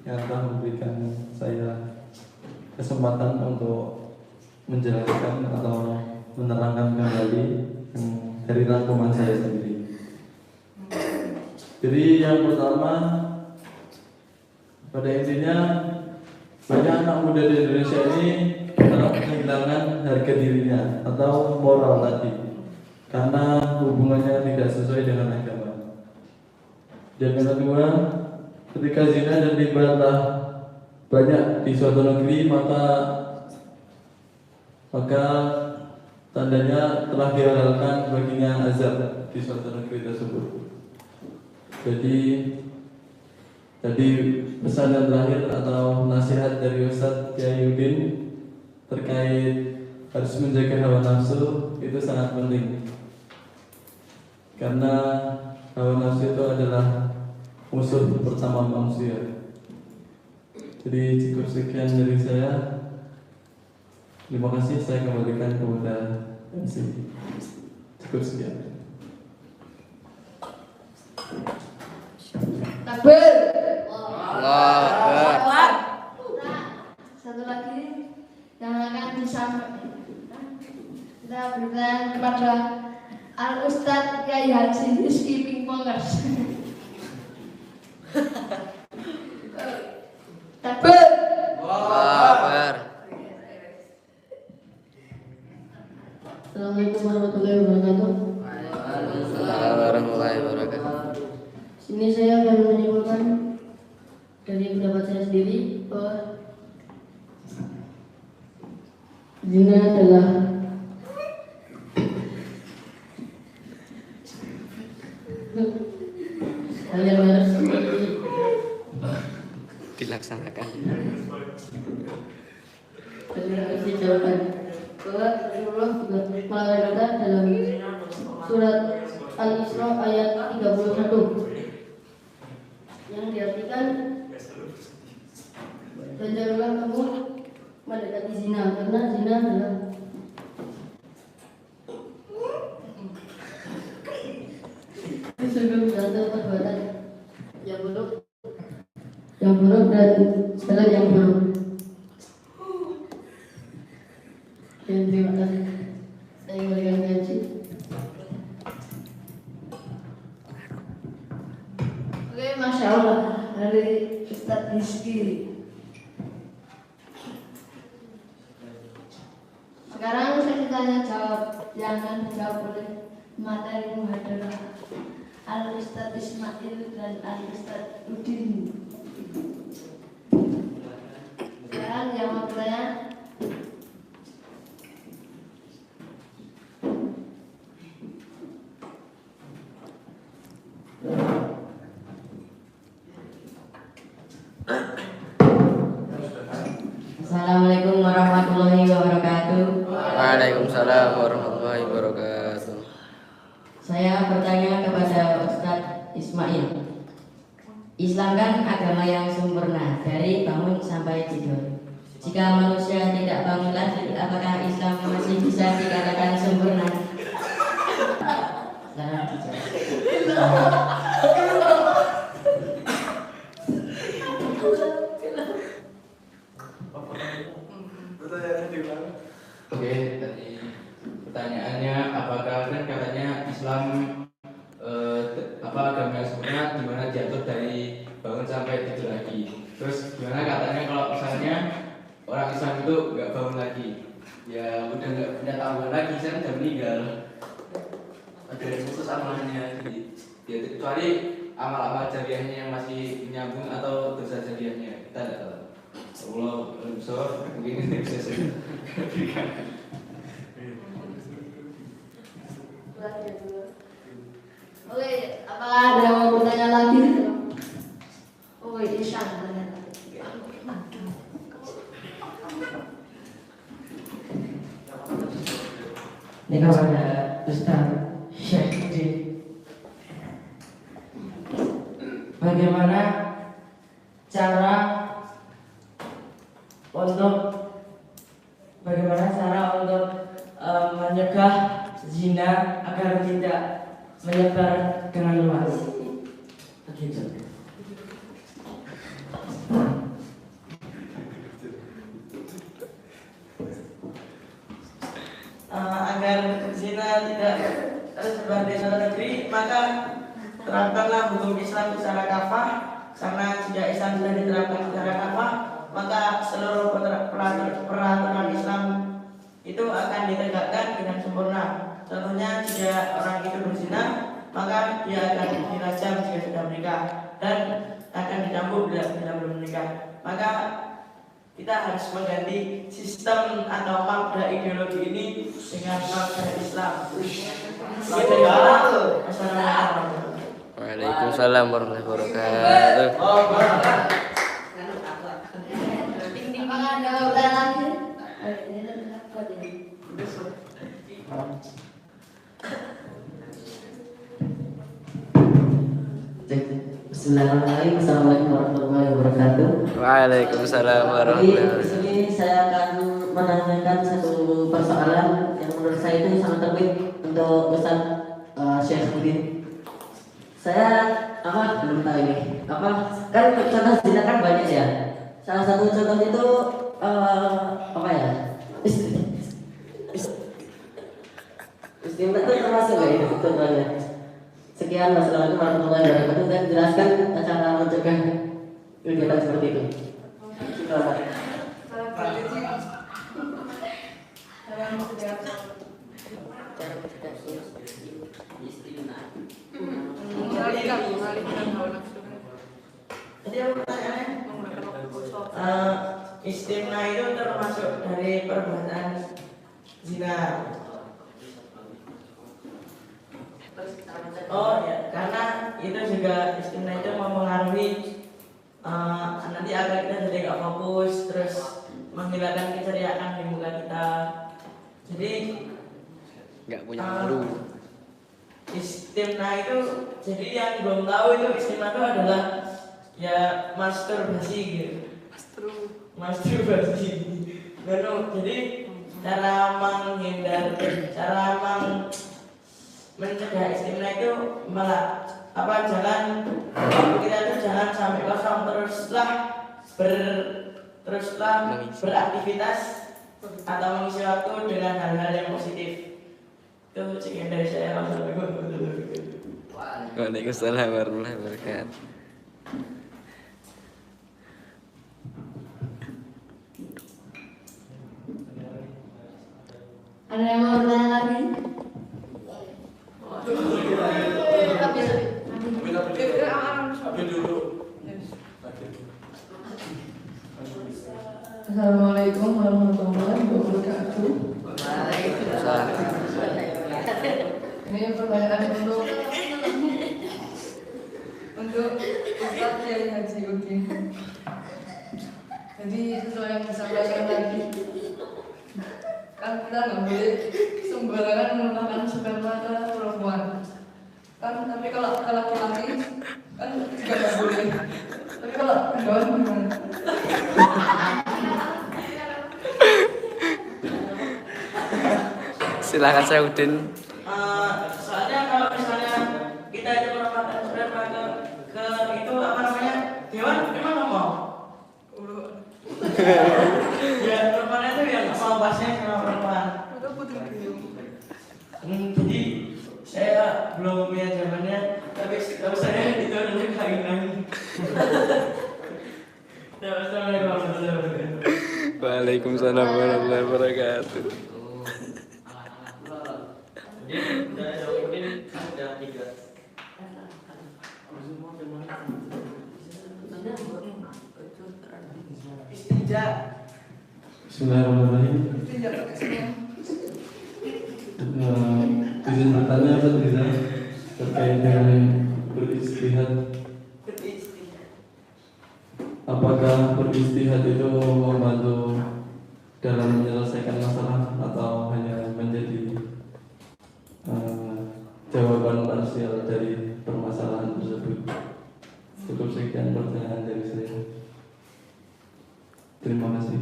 yang telah memberikan saya kesempatan untuk menjelaskan atau menerangkan kembali dari rangkuman saya sendiri. Jadi yang pertama, pada intinya banyak anak muda di Indonesia ini telah kehilangan harga dirinya atau moral tadi karena hubungannya tidak sesuai dengan agama. Dan yang kedua, ketika zina dan riba telah banyak di suatu negeri, maka tandanya telah dihalalkan baginya azab di suatu negeri tersebut. Jadi pesan yang terakhir atau nasihat dari Ustadz Yayudin terkait harus menjaga hawa nafsu itu sangat penting, karena hawa nafsu itu adalah musuh pertama manusia. Jadi cukup sekian dari saya. Terima kasih, saya kembalikan kepada MC. Cukup sekian. Takbir. Allahu Akbar. Satu lagi yang akan disampaikan kita berikan kepada Al Ustadz Kiai Haji Rizky Pingpongers. Takbir. Allahu Akbar. Assalamualaikum warahmatullahi wabarakatuh. Assalamualaikum warahmatullahi wabarakatuh. Sini saya akan menyimpulkan dari pendapat saya sendiri bahwa zina adalah hal yang harus Dilaksanakan. dijauhkan. Bahwa Rasulullah juga melarang dalam surat Al-Isra ayat 31 yang diartikan dan janganlah kamu mendekati zina karena zina adalah sungguh satu perbuatan yang buruk dan segala yang buruk. Dan terima kasih. Saya memberikan gaji. Oke, Masya Allah dari Ustadz Rizky. Sekarang saya ditanya jawab, jangan dijawab oleh materi muhadarah Al Ustadz Ismail dan Al Ustadz Udin. Sekarang yang mau bertanya. Assalamualaikum warahmatullahi wabarakatuh. Waalaikumsalam warahmatullahi wabarakatuh. Saya bertanya kepada Ustadz Ismail. Islam kan agama yang sempurna dari bangun sampai tidur. Jika manusia tidak bangun lagi, apakah Islam masih bisa dikatakan sempurna? Oke, tadi pertanyaannya apakah kan katanya Islam agama yang sempurna di mana diatur dari bangun sampai tidur lagi. Terus gimana katanya kalau misalnya orang Islam itu nggak bangun lagi, ya udah nggak punya tambahan lagi, saya udah meninggal. Ada yang khusus amalannya, ya kecuali amal-amal jariahnya yang masih menyambung atau dosa jariahnya kita tidak tahu. Allah besar mungkin ini bisa saya berikan. Oke, apakah ada yang mau bertanya lagi? Oh, Ishan tanya. Ini kepada Ustaz Syekh Udin. Bagaimana cara untuk mencegah zina agar tidak menyebar dengan luas? Begitu. Agar zina tidak tersebar di suatu negeri, maka terapkanlah hukum Islam secara kafah. Karena jika Islam sudah diterapkan secara kafah, maka seluruh peraturan Islam itu akan ditegakkan dengan sempurna. Contohnya, jika orang itu berzina, maka dia akan dirajam jika sudah menikah dan akan dicambuk bila belum menikah. Maka kita harus mengganti sistem atau makna ideologi ini dengan makna Islam. Assalamualaikum. Waalaikumsalam warahmatullahi wabarakatuh. Apakah ada pertanyaan lagi? Bismillahirrahmanirrahim. Assalamualaikum warahmatullahi wabarakatuh. Waalaikumsalam warahmatullahi Di wabarakatuh. sini saya akan menanyakan satu persoalan yang menurut saya itu sangat terbaik untuk Ustaz Syaifuddin. Saya belum tahu ini kan contoh zina kan banyak ya. Salah satu contoh itu istimewa itu termasuk nggak itu contohnya. Sekian, wassalamualaikum warahmatullahi wabarakatuh, dan jelaskan cara mencegah kegiatan seperti itu. Jadi pertanyaannya, istimna itu termasuk dari perbuatan zina. Oh ya, karena itu juga istimna itu mempengaruhi nanti agar kita jadi nggak fokus, terus menghilangkan keceriaan di muka kita. Jadi nggak punya malu. Istimna itu, jadi yang belum tahu itu istimna itu adalah ya masturbasi gitu. Masturbasi. Jadi cara mencegah istimna itu malah jangan kita itu jangan sampai kosong, teruslah beraktivitas atau mengisi waktu dengan hal-hal yang positif. Itu sekian dari saya. Waalaikumsalam warahmatullahi wabarakatuh. Ada yang mau bertanya lagi? Assalamualaikum warahmatullahi wabarakatuh. Waalaikumsalam. Ini pertanyaan untuk Ustaz Kiai Haji Udin. Jadi sesuai yang disampaikan tadi, kan kita nggak boleh sembarangan menggunakan sperma ke perempuan. Tapi kalau laki-laki kan juga nggak boleh. Tapi kalau kedua gimana? Silakan saya Udin. Soalnya kalau misalnya kita itu merupakan sperma ke itu hewan memang nggak mau. Ya perempuan itu yang nggak mau pasnya sama perempuan. Jadi saya belum punya jawabannya, tapi kalau saya itu adalah keinginan. Assalamualaikum warahmatullahi wabarakatuh. Waalaikumsalam warahmatullahi wabarakatuh. Bismillahirrahmanirrahim. Izin bertanya Pak Riza terkait dengan beristihad. Apakah beristihad itu membantu dalam menyelesaikan masalah atau hanya menjadi jawaban parsial dari permasalahan tersebut? Cukup sekian pertanyaan dari saya. Terima kasih.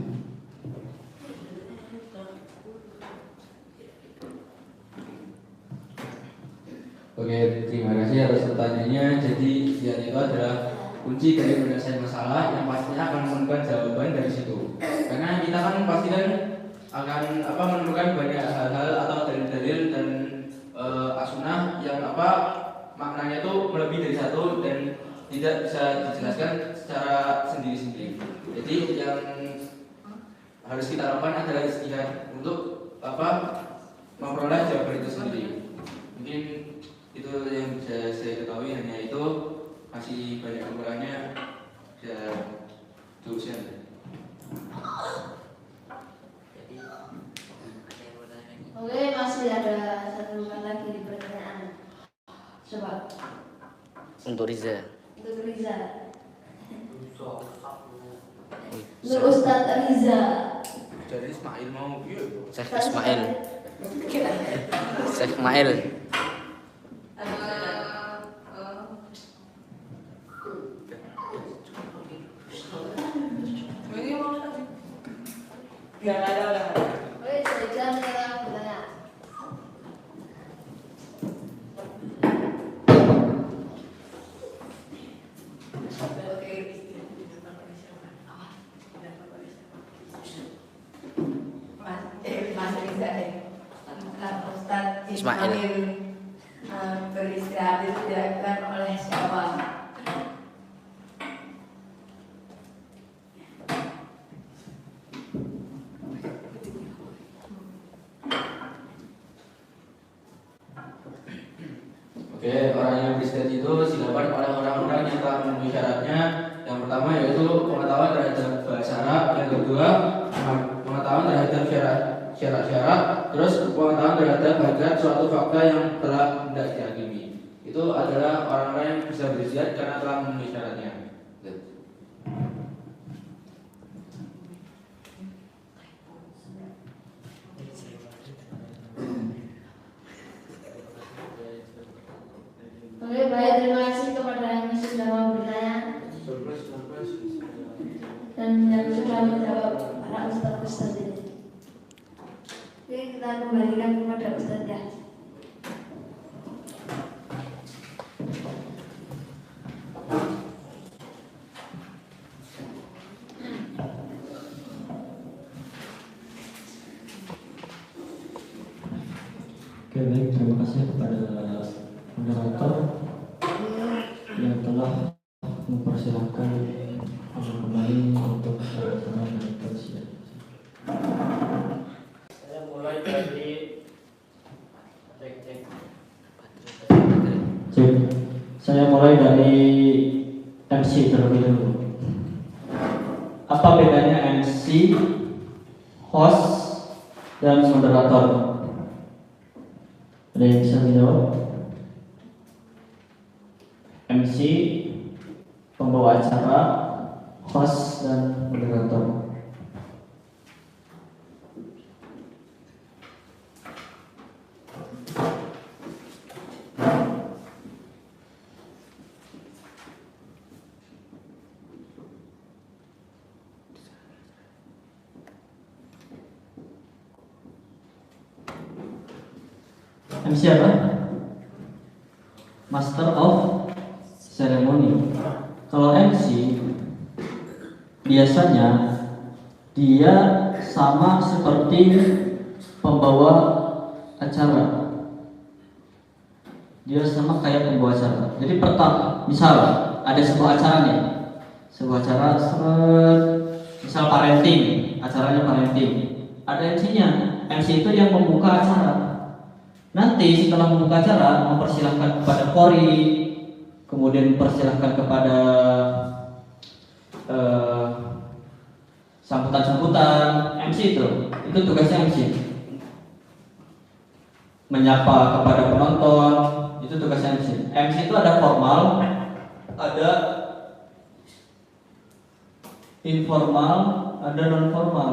Oke, terima kasih atas pertanyaannya. Jadi istihad itu adalah kunci dari penyelesaian masalah yang pastinya akan menemukan jawaban dari situ. Karena kita kan pasti kan akan menemukan banyak hal-hal atau dalil-dalil dan as-sunnah yang maknanya itu melebihi dari satu dan tidak bisa dijelaskan secara sendiri-sendiri. Jadi yang harus kita lakukan adalah istihad untuk memperoleh jawaban itu sendiri. Mungkin itu yang bisa saya ketahui, hanya itu, masih banyak kekurangannya dan dosen. Oke, masih ada satu lagi di pertanyaan. Coba. Untuk Riza. Untuk Riza. Untuk Ustadz Riza. Dari Ismail mau Syekh Ismail. Syekh Ismail. Nggak ada. Ismail. Beristirahat itu dilakukan oleh siapa? Oke, orang yang beristirahat itu dilakukan oleh orang-orang yang telah memenuhi syaratnya. Yang pertama yaitu pengetahuan terhadap bahasa Arab, yang kedua pengetahuan terhadap syarat-syarat, terus pengetahuan terhadap hakikat suatu fakta yang telah hendak dihakimi. Itu adalah orang-orang yang bisa beristirahat karena telah memenuhi syaratnya. Oke, baik, terima kasih kepada yang sudah mau bertanya dan yang sudah menjawab para ustadz ini. Oke, kita kembalikan kepada ustadz ya. Oke, baik, terima kasih kepada moderator yang telah mempersilahkan kembali untuk acara dan kajian. Saya mulai dari Cek. Saya mulai dari MC terlebih dahulu. Apa bedanya MC, host, dan moderator? Ada yang bisa menjawab? MC, pembawa acara, host, dan moderator. MC apa? Master of Ceremony. Kalau MC biasanya dia sama seperti pembawa acara. Dia sama kayak pembawa acara. Jadi pertama, misal ada sebuah acara nih, sebuah acara misal parenting, acaranya parenting. Ada MC-nya. MC itu yang membuka acara. Nanti setelah membuka acara mempersilahkan kepada kori, kemudian mempersilahkan kepada sambutan-sambutan. MC itu tugasnya MC. Menyapa kepada penonton, itu tugasnya MC. MC itu ada formal, ada informal, ada non formal.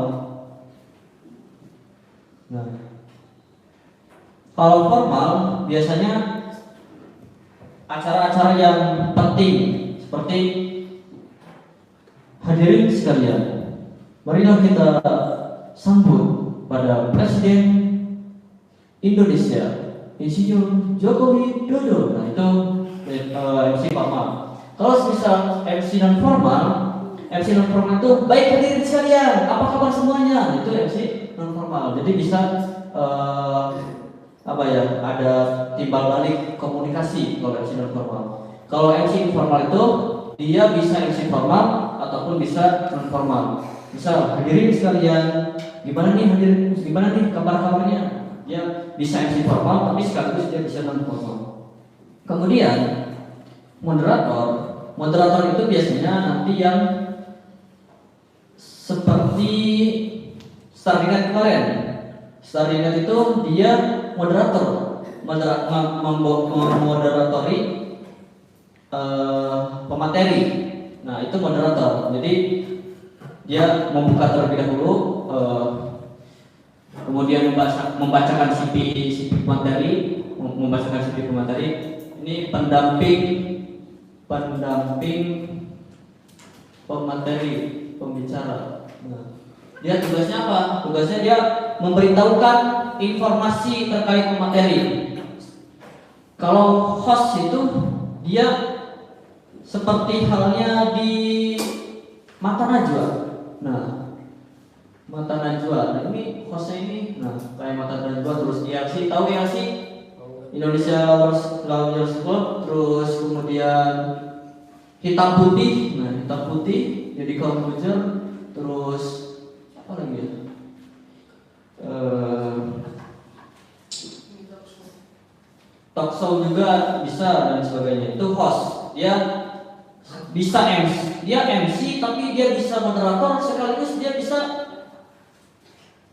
Nah, kalau formal biasanya acara-acara yang penting seperti hadirin sekalian, marilah kita sambut pada Presiden Indonesia Insinyur Joko Widodo. Nah itu MC formal. Kalau misal MC non formal, MC non formal itu baik hadirin sekalian, apa kabar semuanya? Itu MC non formal. Jadi bisa ada timbal balik komunikasi kalau MC non formal. Kalau MC informal itu dia bisa MC formal ataupun bisa non formal. Misal hadirin sekalian, gimana nih kabar-kabarnya? Dia bisa MC formal tapi sekaligus dia bisa non formal. Kemudian moderator itu biasanya nanti yang seperti Stardinet kemarin. Stardinet itu dia moderatori pemateri. Nah itu moderator. Jadi dia membuka terlebih dahulu, kemudian membacakan CV pemateri, Ini pendamping pemateri, pembicara. Nah, dia tugasnya apa? Tugasnya dia memberitahukan informasi terkait pemateri. Kalau host itu dia seperti halnya di Mata Najwa. Nah, Mata Najwa. Nah, ini hostnya ini, nah kayak Mata Najwa terus ILC. Tahu ILC? Indonesia Lawyers Club, terus kemudian hitam putih. Nah, hitam putih jadi komposer, terus apa lagi ya? Talk show juga bisa dan sebagainya. Itu host, dia bisa MC, dia MC tapi dia bisa moderator sekaligus dia bisa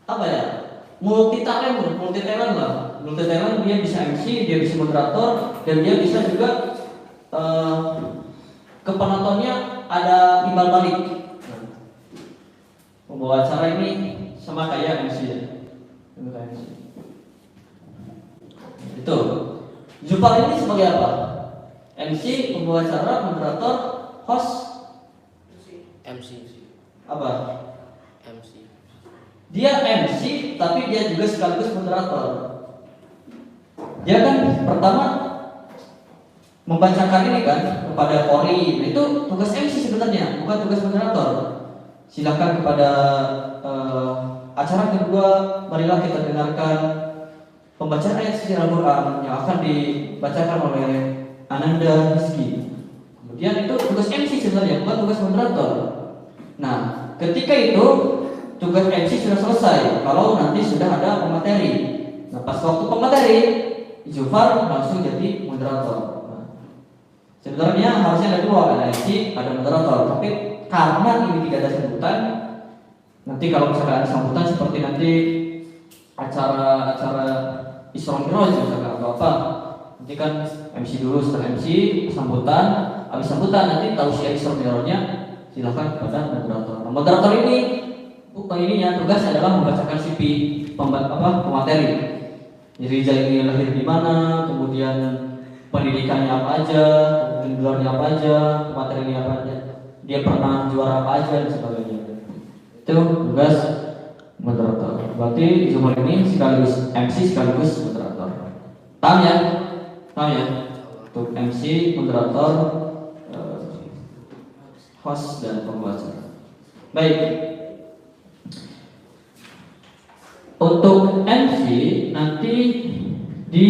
apa ya? Multi talent lah. Multi talent, dia bisa MC, dia bisa moderator, dan dia bisa juga ke penontonnya ada timbal balik. Pembawa acara ini sama kayak MC ya. Itu. Jupal ini sebagai apa? MC, pembawa acara, moderator, host. MC. Apa? MC. Dia MC tapi dia juga sekaligus moderator. Dia kan pertama membacakan ini kan kepada Polri. Itu tugas MC sebenarnya, bukan tugas moderator. Silakan kepada acara kedua, marilah kita dengarkan pembacaan ayat suci Al-Quran yang akan dibacakan oleh Ananda Rizky. Kemudian itu tugas MC sebenarnya, bukan tugas moderator. Nah, ketika itu tugas MC sudah selesai kalau nanti sudah ada pemateri. Nah, pas waktu pemateri, Jufar langsung jadi moderator. Nah, sebenarnya harusnya ada dua, ada MC, ada moderator. Tapi karena ini tidak ada sambutan, nanti kalau misalkan ada sambutan seperti nanti acara Isra Mi'raj misalkan atau apa, nanti kan MC dulu, setelah MC sambutan, habis sambutan nanti tausiah Isra Mi'rajnya silakan kepada moderator. Nah, moderator ini tugas adalah membacakan CV pemateri. Jadi ini lahir di mana, kemudian pendidikannya apa aja, kemudian gelarnya apa aja, materinya apa aja, dia pernah juara apa aja dan sebagainya. Itu tugas moderator. Berarti Jumar ini sekaligus MC sekaligus moderator. Paham ya? Paham ya? Untuk MC, moderator, host dan pembaca. Baik. Untuk MC nanti di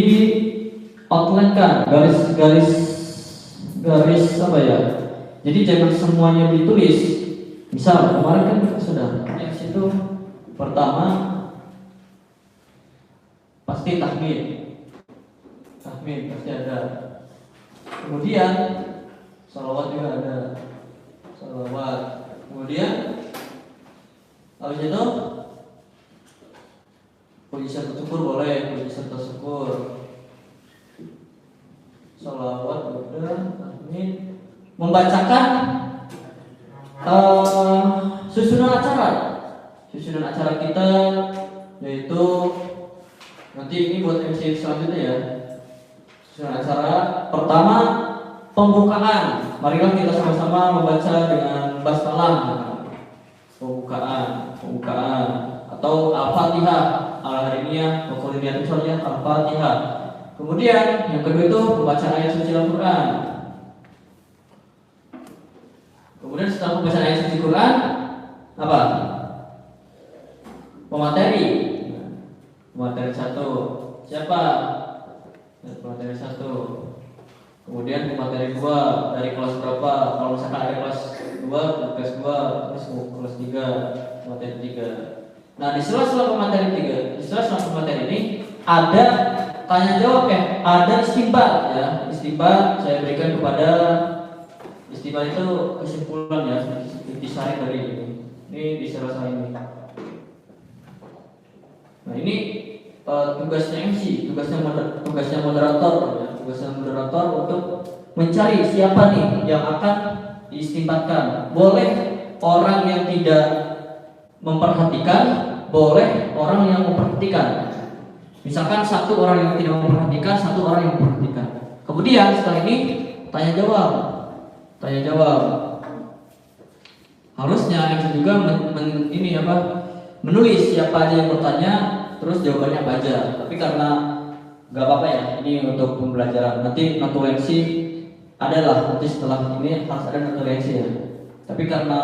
outline-kan garis apa ya? Jadi jangan semuanya ditulis. Misal kemarin kan kita sudah MC itu pertama pasti tahmid pasti ada. Kemudian salawat juga ada. Salawat. Kemudian habis itu puji serta syukur boleh, puji serta syukur. Salawat udah, tahmid, membacakan susunan acara kita, yaitu nanti ini buat MC selanjutnya ya. Susunan acara pertama pembukaan. Marilah kita sama-sama membaca dengan basmalah. Pembukaan atau Al-Fatihah, Al-Harimiyah, Al-Quliniyah misalnya Al-Fatihah. Kemudian yang kedua itu pembacaan ayat suci Al-Quran. Kemudian setelah pembacaan ayat suci Al-Quran apa? Pemateri satu. Siapa? Pemateri satu. Kemudian pemateri dua dari kelas berapa? Kalau misalkan ada kelas 2, kelas 2, terus kelas 3, pemateri 3. Nah, di sela-sela pemateri 3, di sela-sela pemateri ini ada tanya jawab ada istimbat ya. Istimbat saya berikan kepada istimbat itu kesimpulan ya, intisari dari ini. Ini di sela-sela ini. Nah, ini tugasnya MC, tugasnya moderator ya. Tugasnya moderator untuk mencari siapa nih yang akan diistimbatkan. Boleh orang yang tidak memperhatikan, boleh orang yang memperhatikan. Misalkan satu orang yang tidak memperhatikan, satu orang yang memperhatikan. Kemudian setelah ini tanya jawab. Harusnya MC juga menulis siapa aja yang bertanya, terus jawabannya apa aja. Tapi karena nggak apa-apa ya, ini untuk pembelajaran. Nanti notulensi adalah nanti setelah ini harus ada notulensi ya. Tapi karena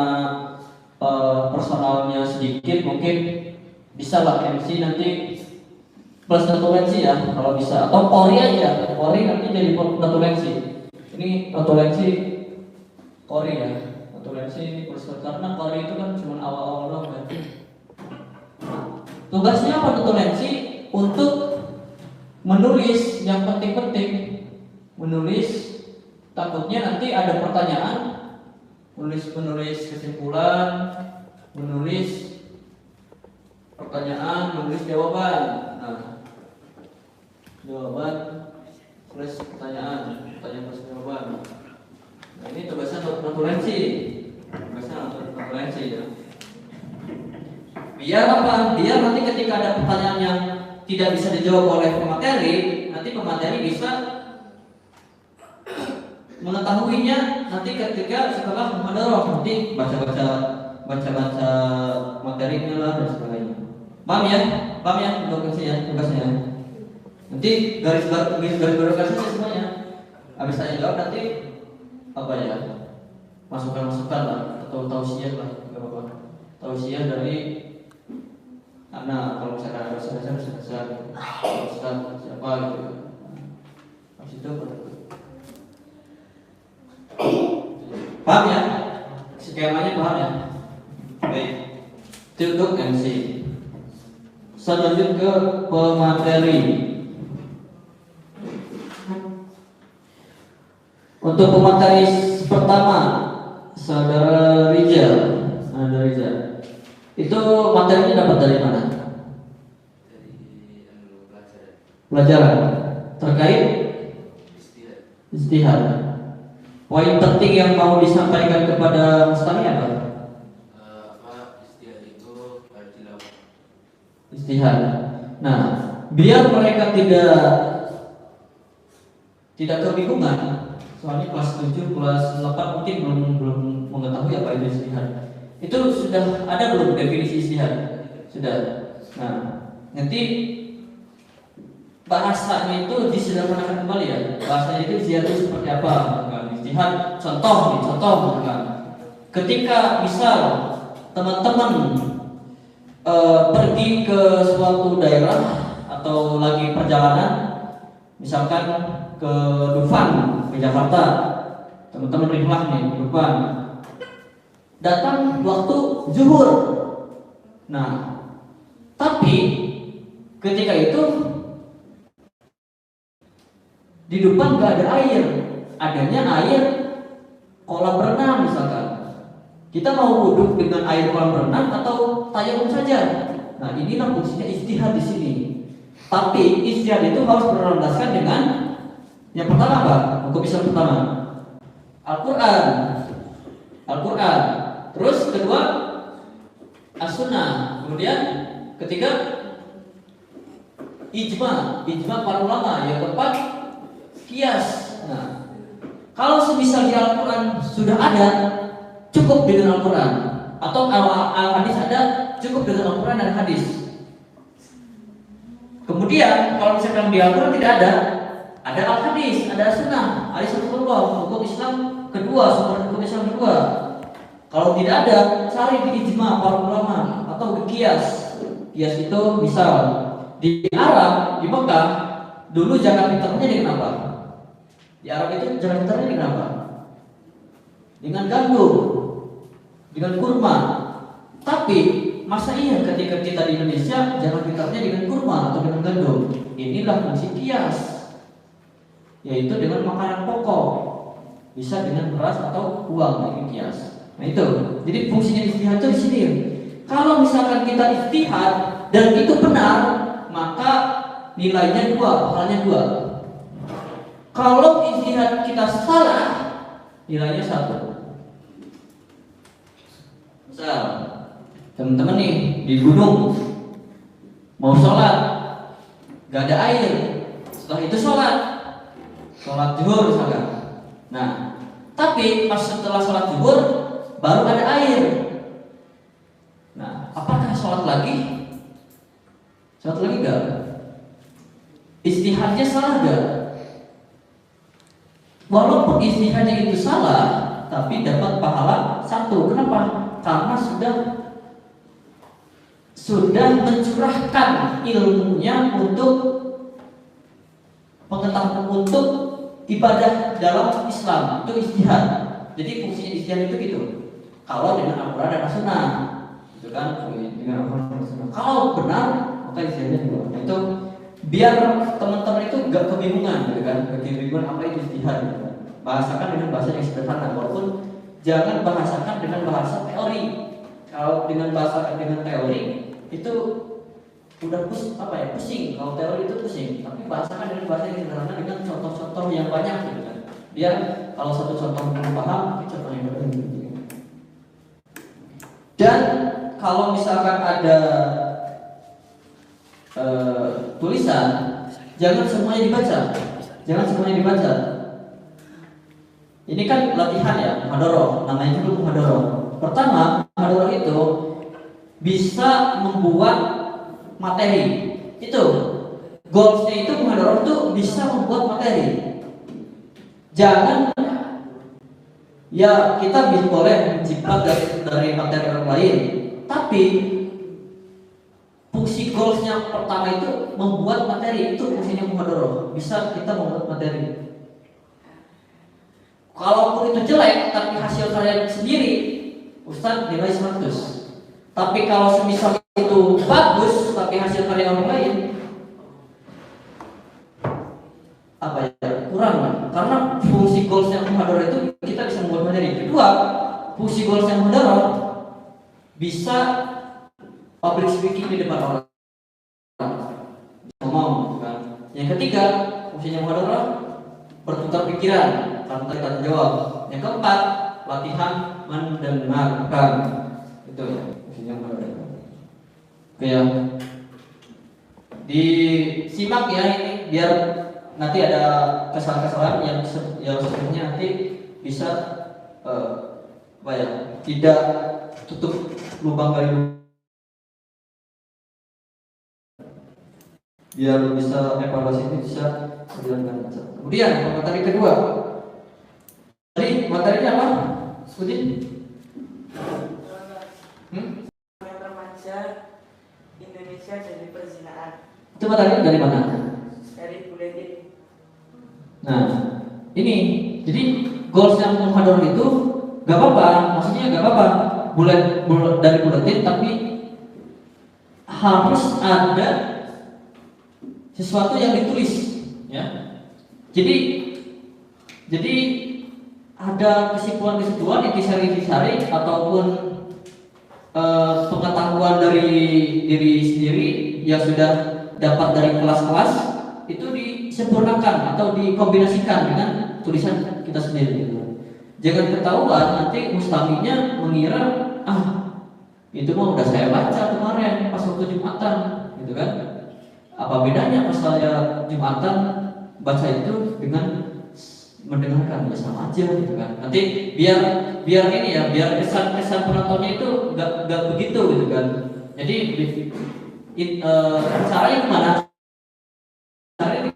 personalnya sedikit, mungkin bisa lah MC nanti plus notulensi ya kalau bisa, atau kori aja, kori nanti jadi notulensi. Ini notulensi kori ya, notulensi plus, karena kori itu kan cuma awal-awal doang kan. Tugasnya apa notulensi? Untuk menulis yang penting-penting, menulis, takutnya nanti ada pertanyaan, menulis kesimpulan, menulis pertanyaan, menulis jawaban. Nah, jawaban plus pertanyaan plus jawaban. Nah, ini tugasnya notulensi. Tugasnya notulensi ya. Biar apa? Biar nanti ketika ada pertanyaan yang tidak bisa dijawab oleh pemateri, nanti pemateri bisa mengetahuinya nanti ketika setelah muhadharah, nanti baca-baca materinya lah dan sebagainya. Paham ya tugasnya. Nanti garis besarnya semuanya. Habis saya jawab nanti apa ya? Masukan lah atau tausiah lah, enggak apa-apa. Tausiah dari anak, kalau misalkan ada dosen siapa gitu. Habis itu paham ya? Skemanya paham ya? Baik. Itu untuk MC. Selanjutnya ke pemateri. Untuk pemateri pertama, Saudara Rizal. Itu materinya dapat dari mana? Pelajaran terkait istihad. Poin penting yang mau disampaikan kepada Mustami apa? Istihad itu harus dilakukan. Istihad. Nah, biar mereka tidak kebingungan, soalnya kelas 7, kelas 8 mungkin belum mengetahui apa itu istihad. Itu sudah ada belum definisi istihad? Sudah. Nah, nanti bahasanya itu disederhanakan kembali ya. Bahasanya itu istihad itu seperti apa? Istihad contoh kan. Ketika misal teman-teman pergi ke suatu daerah atau lagi perjalanan, misalkan ke Dufan, ke Jakarta, teman-teman rihlah nih ke Dufan, datang waktu zuhur. Nah, tapi ketika itu di Dufan gak ada air, adanya air kolam renang misalkan. Kita mau wudhu dengan air kolam renang atau tayamum saja. Nah, inilah fungsinya istihad di sini. Tapi istihad itu harus berlandaskan dengan yang pertama apa? Hukum Islam pertama, Al-Quran. Terus kedua, As-Sunnah. Kemudian ketiga, ijma para ulama. Yang keempat, qiyas. Nah, kalau semisal di Al-Quran sudah ada, cukup dengan Al-Quran, atau Al-Hadis ada, cukup dengan Al-Quran dan hadis. Kemudian kalau misalkan di Al-Quran tidak ada Al-Hadis, ada Sunnah, hadis Rasulullah, hukum Islam kedua, sumber hukum Islam kedua. Kalau tidak ada, cari di ijma para ulama atau di qiyas. Qiyas itu misal di Arab, di Mekah dulu zakat fitrahnya dengan apa? Di Arab itu zakat fitrahnya dengan apa? Dengan gandum, dengan kurma. Tapi masa iya ketika kita di Indonesia zakat fitrahnya dengan kurma atau dengan gandum? Inilah fungsi qiyas, yaitu dengan makanan pokok, bisa dengan beras atau uang, ini qiyas. Nah itu, jadi fungsinya istihad itu di sini. Kalau misalkan kita istihad dan itu benar, maka nilainya 2, pahalanya 2. Kalau istihad kita salah, nilainya 1. Misal, teman-teman nih di gunung mau sholat, gak ada air. Setelah itu sholat zuhur misalkan. Nah, tapi pas setelah sholat zuhur baru ada air. Nah, apakah sholat lagi? Sholat lagi gak? Istihadnya salah gak? Walaupun istihadnya itu salah, tapi dapat pahala 1. Kenapa? Karena sudah sudah mencurahkan ilmunya untuk pengetahuan, untuk ibadah dalam Islam, itu ijtihad. Jadi fungsinya ijtihad itu gitu. Kalau dengan Al-Quran dan As-Sunnah, itu kan dengan Al-Quran dan As-Sunnah. Kalau benar, maka ijtihadnya juga. Itu biar teman-teman itu gak kebingungan, gitu kan? Kebingungan apa itu ijtihad? Gitu kan? Bahasakan dengan bahasa yang sederhana, walaupun jangan bahasakan dengan bahasa teori. Kalau dengan bahasa dengan teori itu udah pusing. Kalau teori itu pusing, tapi bahasakan dengan bahasa yang sederhana dengan contoh-contoh yang banyak, gitu kan? Biar kalau satu contoh belum paham, tapi contoh yang lain. Dan kalau misalkan ada tulisan, jangan semuanya dibaca. Ini kan latihan ya, muhadharah, namanya juga muhadharah. Pertama, muhadharah itu bisa membuat materi. Itu goalsnya itu muhadharah itu bisa membuat materi. Jangan ya kita bisa boleh mencipta dari materi orang lain, tapi fungsi goalsnya pertama itu membuat materi. Itu fungsinya muhadharah, bisa kita membuat materi. Kalaupun itu jelek tapi hasil kalian sendiri, Ustaz nilai 100. Tapi kalau semisal itu bagus tapi hasil karya orang lain, apa ya, kurang. Karena fungsi goalsnya muhadharah itu kita bisa membuat materi. Kedua, fungsi goalsnya muhadharah bisa public speaking di depan orang, ngomong kan. Yang ketiga, fungsinya muhadharah bertukar pikiran, tanya jawab. Yang keempat, latihan mendengarkan. Itu ya fungsinya muhadharah. Oke ya, disimak ya ini biar nanti ada kesalahan-kesalahan yang sebenarnya nanti bisa tidak tutup lubang kali, biar bisa evaluasi ini bisa berjalan. Kemudian materi kedua, materinya apa? Udin? Remaja Indonesia dari perzinaan. Itu materinya dari mana? Dari Buletin. Nah, ini jadi goals yang muhadharah itu gak apa-apa, maksudnya gak apa-apa dari buletin, tapi harus ada sesuatu yang ditulis, ya. Jadi ada kesimpulan-kesimpulan, intisari ataupun pengetahuan dari diri sendiri yang sudah dapat dari kelas-kelas itu disempurnakan atau dikombinasikan dengan tulisan kita sendiri. Jangan ketahuan nanti mustaminya mengira itu mah udah saya baca kemarin pas waktu Jumatan, gitu kan? Apa bedanya pas saya Jumatan baca itu dengan mendengarkan? Ya sama aja, gitu kan? Nanti biar ini ya, biar kesan penontonnya itu nggak begitu, gitu kan? Jadi caranya gimana? Caranya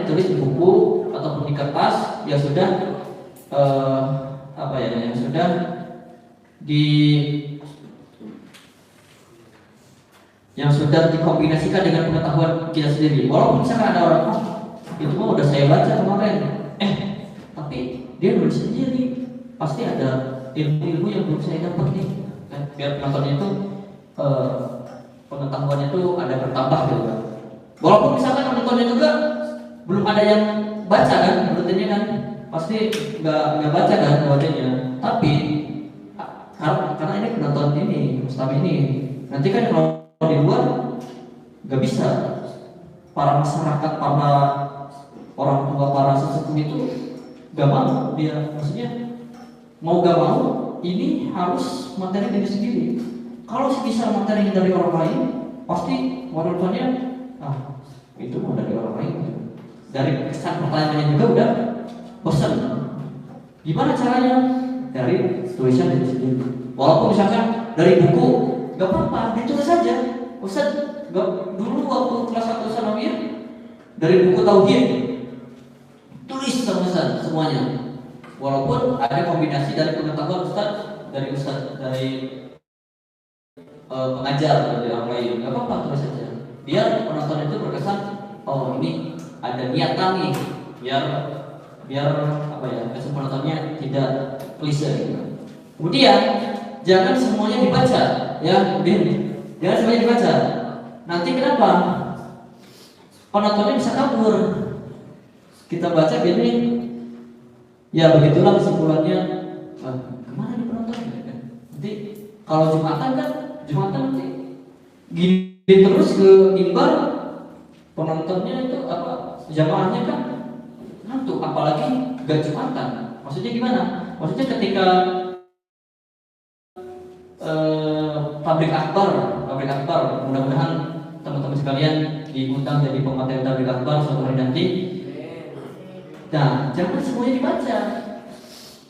ditulis di buku ataupun di kertas yang sudah yang sudah dikombinasikan dengan pengetahuan kita sendiri. Walaupun misalkan ada orang itu mah udah saya baca kemarin, tapi dia nulis sendiri, pasti ada ilmu-ilmu yang belum saya dapat nih. Biar penontonnya itu pengetahuannya itu ada bertambah, gitu kan. Walaupun misalkan penontonnya juga belum ada yang baca kan, buletinnya kan pasti nggak baca kan buletinnya. Tapi karena ini penonton ini, Mustami ini, nanti kan kalau di luar nggak bisa. Para masyarakat, para orang tua, para sesepuh itu nggak mau, dia maksudnya mau gak mau ini harus materi dari sendiri. Kalau bisa materi dari orang lain, pasti penontonnya itu mau dari orang lain. Dari kesan pertanyaannya juga udah bosan. Gimana caranya? Dari tulisan dari sendiri. Walaupun misalkan dari buku, gak apa-apa, ditulis saja. Ustaz, dulu waktu kelas 1 sanawiyah dari buku tauhid, tulis sama Ustaz semuanya. Walaupun ada kombinasi dari pengetahuan Ustaz dari pengajar dari orang lain, nggak apa-apa, terus saja. Biar penonton itu berkesan, oh ini ada niatan nih, biar apa ya, kesan penontonnya tidak klise gitu. Kemudian jangan semuanya dibaca, ya, jangan semuanya dibaca. Nanti kenapa? Penontonnya bisa kabur. Kita baca gini, ya begitulah kesimpulannya. Kemana nih penontonnya? Nanti kalau Jumatan nanti gini terus ke mimbar, penontonnya itu apa? Jamaahnya kan ngantuk, apalagi gak Jumatan. Maksudnya gimana? Maksudnya ketika tablik akbar, mudah-mudahan teman-teman sekalian diundang jadi pemateri tablik akbar suatu hari nanti. Nah, jangan semuanya dibaca.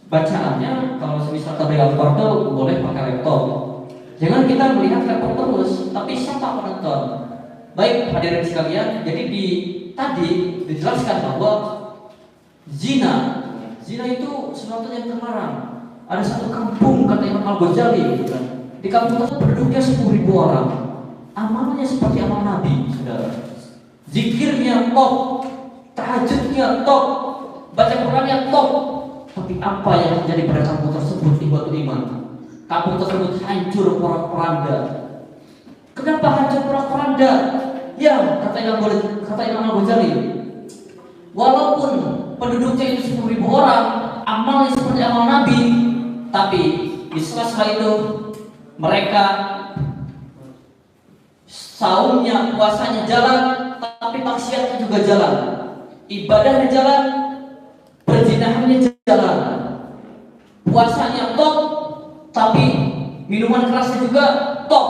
Bacaannya kalau semisal tablik akbar itu boleh pakai laptop. Jangan kita melihat laptop terus, tapi siapa penonton? Baik hadirin sekalian, jadi tadi dijelaskan bahwa zina itu sesuatu yang terlarang. Ada satu kampung, kata Imam Al-Ghazali, di kampung tersebut penduduknya 10.000 orang. Amalnya seperti amal Nabi, saudara. Zikirnya top, tahajudnya top, baca Qurannya top. Tapi apa yang terjadi pada kampung tersebut, ikhwatul iman? Kampung tersebut hancur porak-poranda. Kenapa hancur porak-poranda? Ya, kata Imam Al-Ghazali, walaupun penduduknya itu 10.000 orang, amalnya seperti amal Nabi, tapi di sela-sela itu mereka saumnya, puasanya jalan, tapi maksiatnya juga jalan. Ibadahnya jalan, perzinahannya jalan. Puasanya top, tapi minuman kerasnya juga top.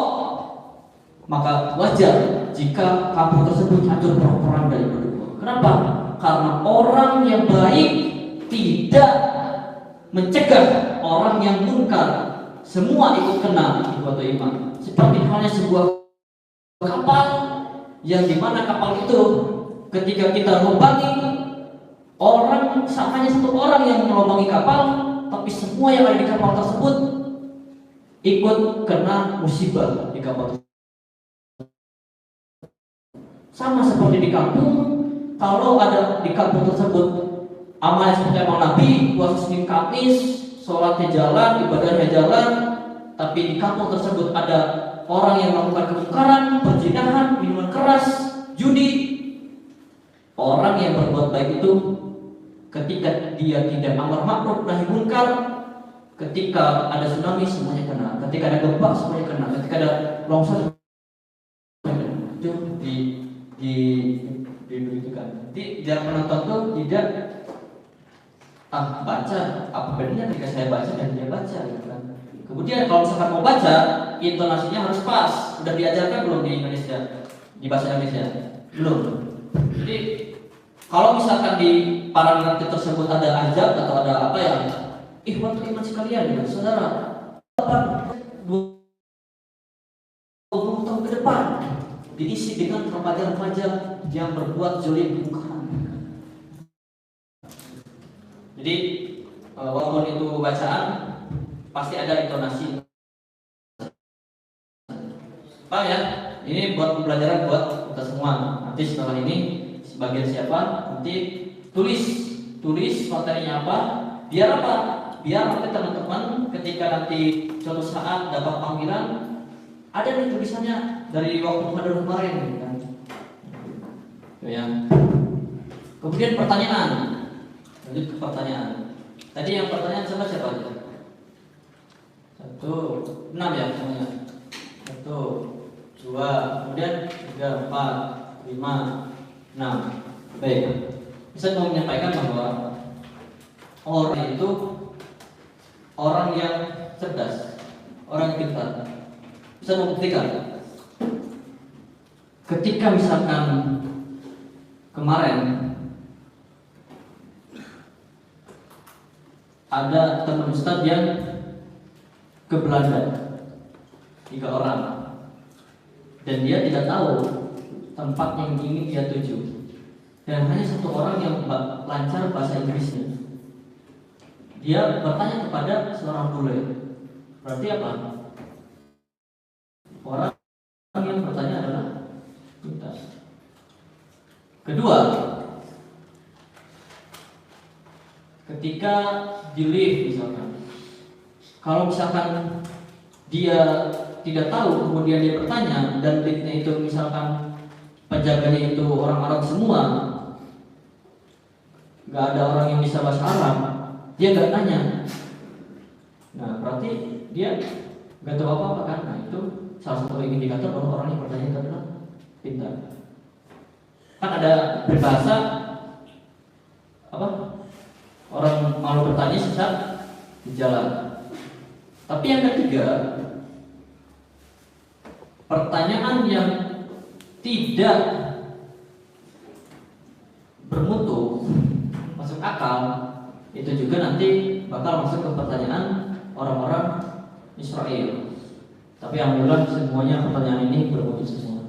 Maka wajar jika kampung tersebut hancur porak-poranda. Kenapa? Karena orang yang baik tidak mencegah orang yang munkar, semua ikut kena ikhwatul iman. Seperti halnya sebuah kapal yang dimana kapal itu ketika kita lombangi, orang hanya satu orang yang melombangi kapal, tapi semua yang ada di kapal tersebut ikut kena musibah di kapal tersebut. Sama seperti di kampung, kalau ada di kampung tersebut amalnya seperti amal Nabi, puasa Senin Kamis, sholatnya jalan, ibadahnya jalan, tapi di kampung tersebut ada orang yang melakukan kemungkaran, perzinahan, minuman keras, judi. Orang yang berbuat baik itu ketika dia tidak amar ma'ruf nahi munkar, ketika ada tsunami semuanya kena, ketika ada gempa semuanya kena, ketika ada longsor itu diberitakan. Jadi biar penonton tuh tidak baca, apa bedanya ketika saya baca dan dia baca gitu kan. Kemudian kalau misalkan mau baca, intonasinya harus pas. Sudah diajarkan belum di Indonesia? Di bahasa Indonesia? Belum. Jadi kalau misalkan di paragraf tersebut ada azab atau ada apa ya, ikhwatul iman sekalian ya, saudara, 20 tahun ke depan diisi dengan remaja-remaja yang berbuat zalim kemungkaran. Jadi walaupun itu bacaan, pasti ada intonasi. Paham ya? Ini buat pembelajaran buat kita semua. Nanti setelah ini sebagian siapa nanti tulis materinya apa, biar apa? Biar nanti teman-teman ketika nanti suatu saat dapat panggilan, ada nih tulisannya dari waktu muhadharah kemarin kan. Ya. Kemudian pertanyaan. Lanjut ke pertanyaan. Tadi yang pertanyaan siapa aja? 1, 6 ya semuanya. 1, 2, kemudian 3, 4, 5, 6. Baik. Saya mau menyampaikan bahwa orang itu orang yang cerdas, orang yang pintar. Bisa membuktikan. Ketika misalkan kemarin ada teman ustadz yang ke Belanda 3 orang dan dia tidak tahu tempat yang ingin dia tuju dan hanya 1 orang yang lancar bahasa Inggrisnya. Dia bertanya kepada seorang bule, berarti apa? Orang yang bertanya adalah pintar. Kedua, ketika di lift misalkan, kalau misalkan dia tidak tahu kemudian dia bertanya dan liftnya itu misalkan penjaganya itu orang Arab semua, nggak ada orang yang bisa bahasa Arab, dia nggak tanya. Nah berarti dia nggak tahu apa-apa kan? Nah itu salah satu indikator bahwa orang yang bertanya itu adalah pintar. Kan ada peribahasa apa? Orang malu bertanya sesat di jalan. Tapi yang ketiga, pertanyaan yang tidak bermutu, masuk akal, itu juga nanti bakal masuk ke pertanyaan orang-orang Israel. Tapi alhamdulillah semuanya pertanyaan ini bermutu semua.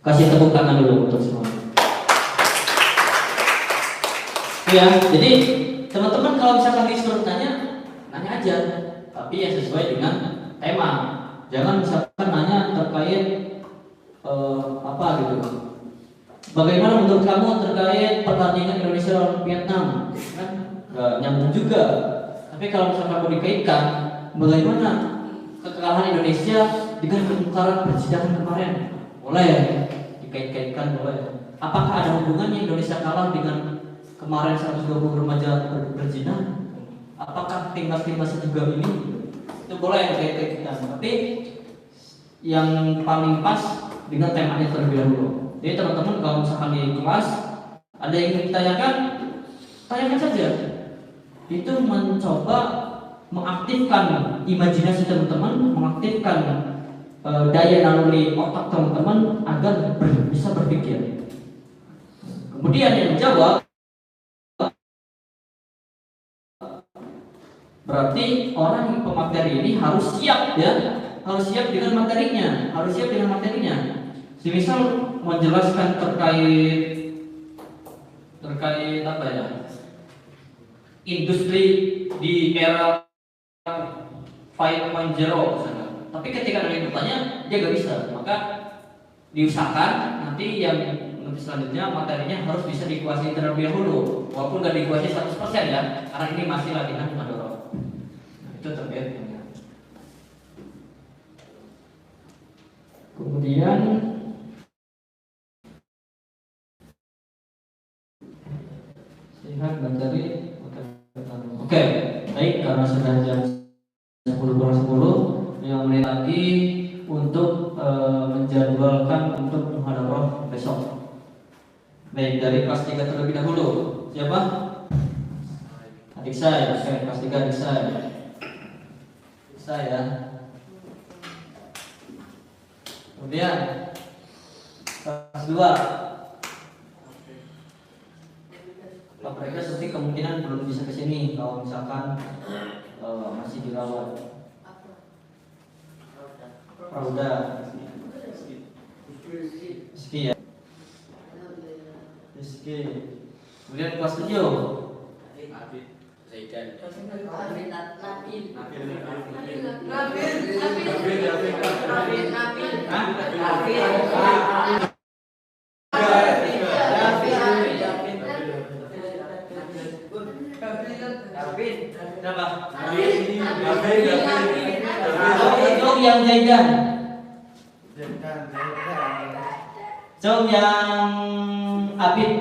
Kasih tepuk tangan dulu untuk semua. Ya, jadi teman-teman kalau misalkan disuruh tanya, nanya aja, tapi yang sesuai dengan tema. Jangan misalkan nanya terkait apa gitu. Bagaimana menurut kamu terkait pertandingan Indonesia lawan Vietnam? Kan nggak nyambung juga. Tapi kalau misalkan mau dikaitkan, bagaimana kekalahan Indonesia dengan kemungkaran persidangan kemarin? Boleh dikait-kaitkan, boleh. Apakah ada hubungannya Indonesia kalah dengan kemarin 120 remaja berzina? Apakah timnas-timnas juga ini? Itu boleh dikait-kaitkan. Tapi yang paling pas dengan temanya terlebih dahulu. Jadi teman-teman kalau misalkan di kelas ada yang ingin ditanyakan, tanyakan saja. Itu mencoba mengaktifkan imajinasi teman-teman, mengaktifkan daya naluri otak teman-teman agar bisa berpikir. Kemudian yang menjawab, berarti orang yang pemateri ini harus siap ya, harus siap dengan materinya, harus siap dengan materinya. Semisal menjelaskan terkait apa ya, industri di era 5.0 misalnya. Tapi ketika ada yang bertanya, dia gak bisa. Maka diusahakan nanti yang selanjutnya materinya harus bisa dikuasai terlebih dahulu, walaupun gak dikuasai 100% ya, karena ini masih latihan madorot. Nah, itu terkait. Kemudian lihat materi. Oke, baik, karena sudah jam 10:10, 5 menit lagi untuk menjadwalkan untuk muhadharah besok. Baik, dari kelas 3 terlebih dahulu. Siapa? Adik saya, oke, kelas 3 adik saya. Adik saya. Kemudian kelas 2. Pak mereka seperti kemungkinan belum bisa kesini kalau misalkan masih dirawat. Rauda, Rizky ya. Rizky. Kemudian kelas 7. Zaidan. Cong yang Zaidan. Cong yang Abid.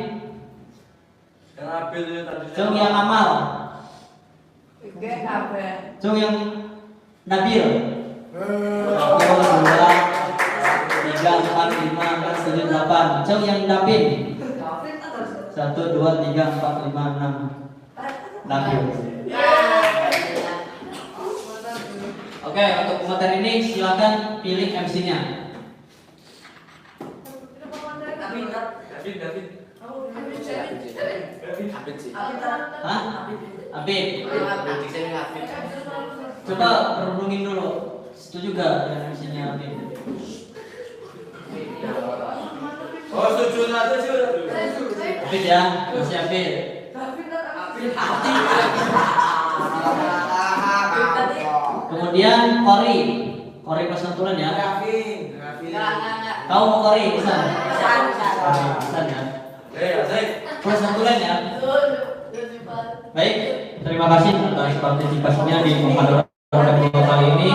Cong yang Amal. Cong yang Nabil. 1, 2, 3, 4, 5, 6, 7, 8. Cong yang David. 1, 2, 3, 4, 5, 6. Nabil. Oke, untuk materi ini silakan pilih MC-nya. David. Hah? Abid. Coba renungin dulu. Setuju gak dengan MC-nya Abid? Oh, setuju. Abid ya, MC Abid. Kemudian Kori kelas 6 ya. Kau mau kori, bisa? Bisa ya. Asik. Plus satu lain ya. Baik, terima kasih atas partisipasinya di muhadharah kedua kali ini.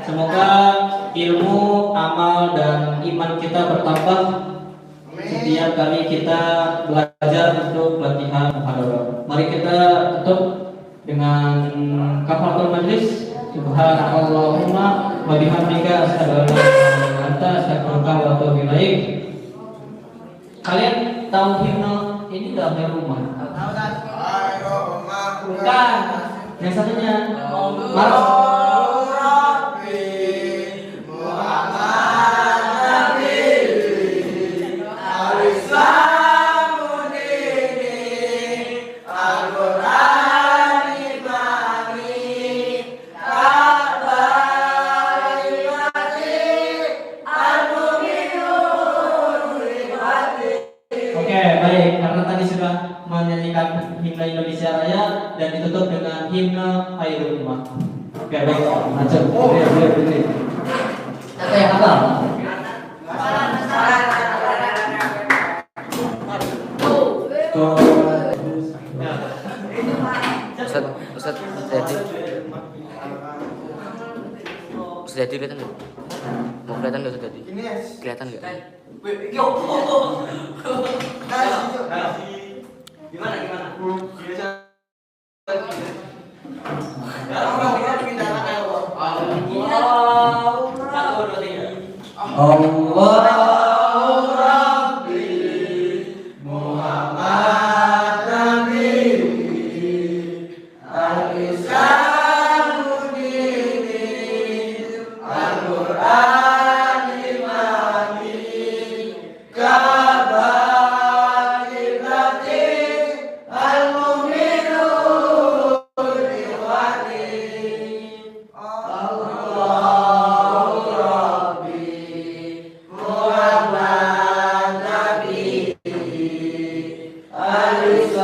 Semoga ilmu, amal, dan iman kita bertambah setiap kali kita belajar untuk latihan muhadharah. Mari kita tutup dengan kafaratul majlis. Subhanallahumma wa bihamdika asyhadu an la ilaha illa anta astaghfiruka wa atubu ilaik. Kalian tahu himne ini enggak dari rumah? Bukan. Yang satunya himne Indonesia Raya dan ditutup dengan himne Hayrul Ummah. Oke, baik, lanjut. Apa yang apa? Ustaz jadi kelihatan nggak? Mau kelihatan nggak Ustaz jadi? Kelihatan nggak? Gimana? Allahu Rabbi Muhammad Nabi Al-Islamu dini Al-Quran imani Kabar ibrati Al-Mu'minun ikhwani Allahu Rabbi Muhammad Nabi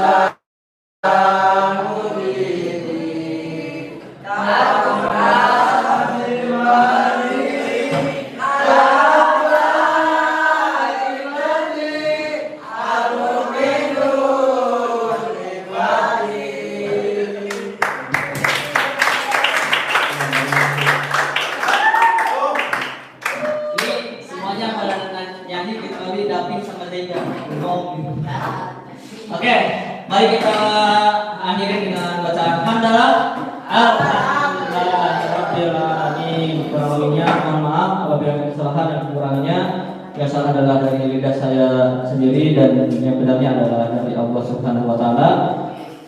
Al-Islamu dini Al-Quran imani Kabar ibrati Al-Mu'minun ikhwani. Ini semuanya pada nyanyi kecuali David sama Zega. Oke, mari kita akhiri dengan bacaan hamdalah. Alhamdulillahirabbil alamin. Kurangnya mohon maaf apabila ada kesalahan dan kekurangannya. Yang salah adalah dari lidah saya sendiri dan yang benarnya adalah dari Allah Subhanahu wa taala.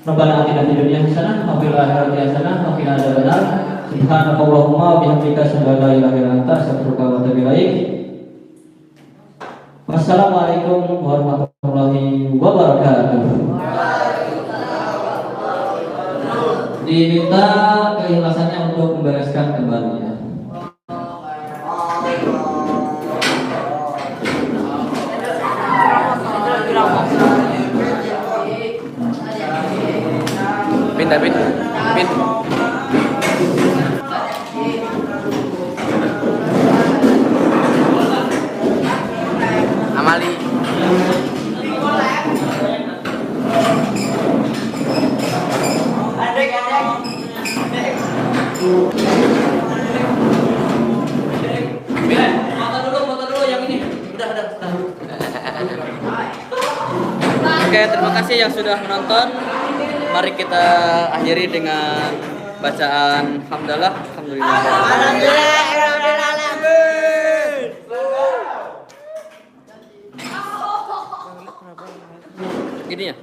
Rabbana atina fid dunya hasanah wa fil akhirati hasanah wa qina adzabannar. Subhanakallahumma wa bihamdika asyhadu an la ilaha illa anta astaghfiruka wa atubu ilaik. Wassalamualaikum warahmatullahi wabarakatuh. Diminta keikhlasannya untuk membereskan kembali ya. David. Amali. Foto dulu yang ini. Udah. Oke, terima kasih yang sudah menonton. Mari kita akhiri dengan bacaan hamdalah. Alhamdulillah. Gini ya.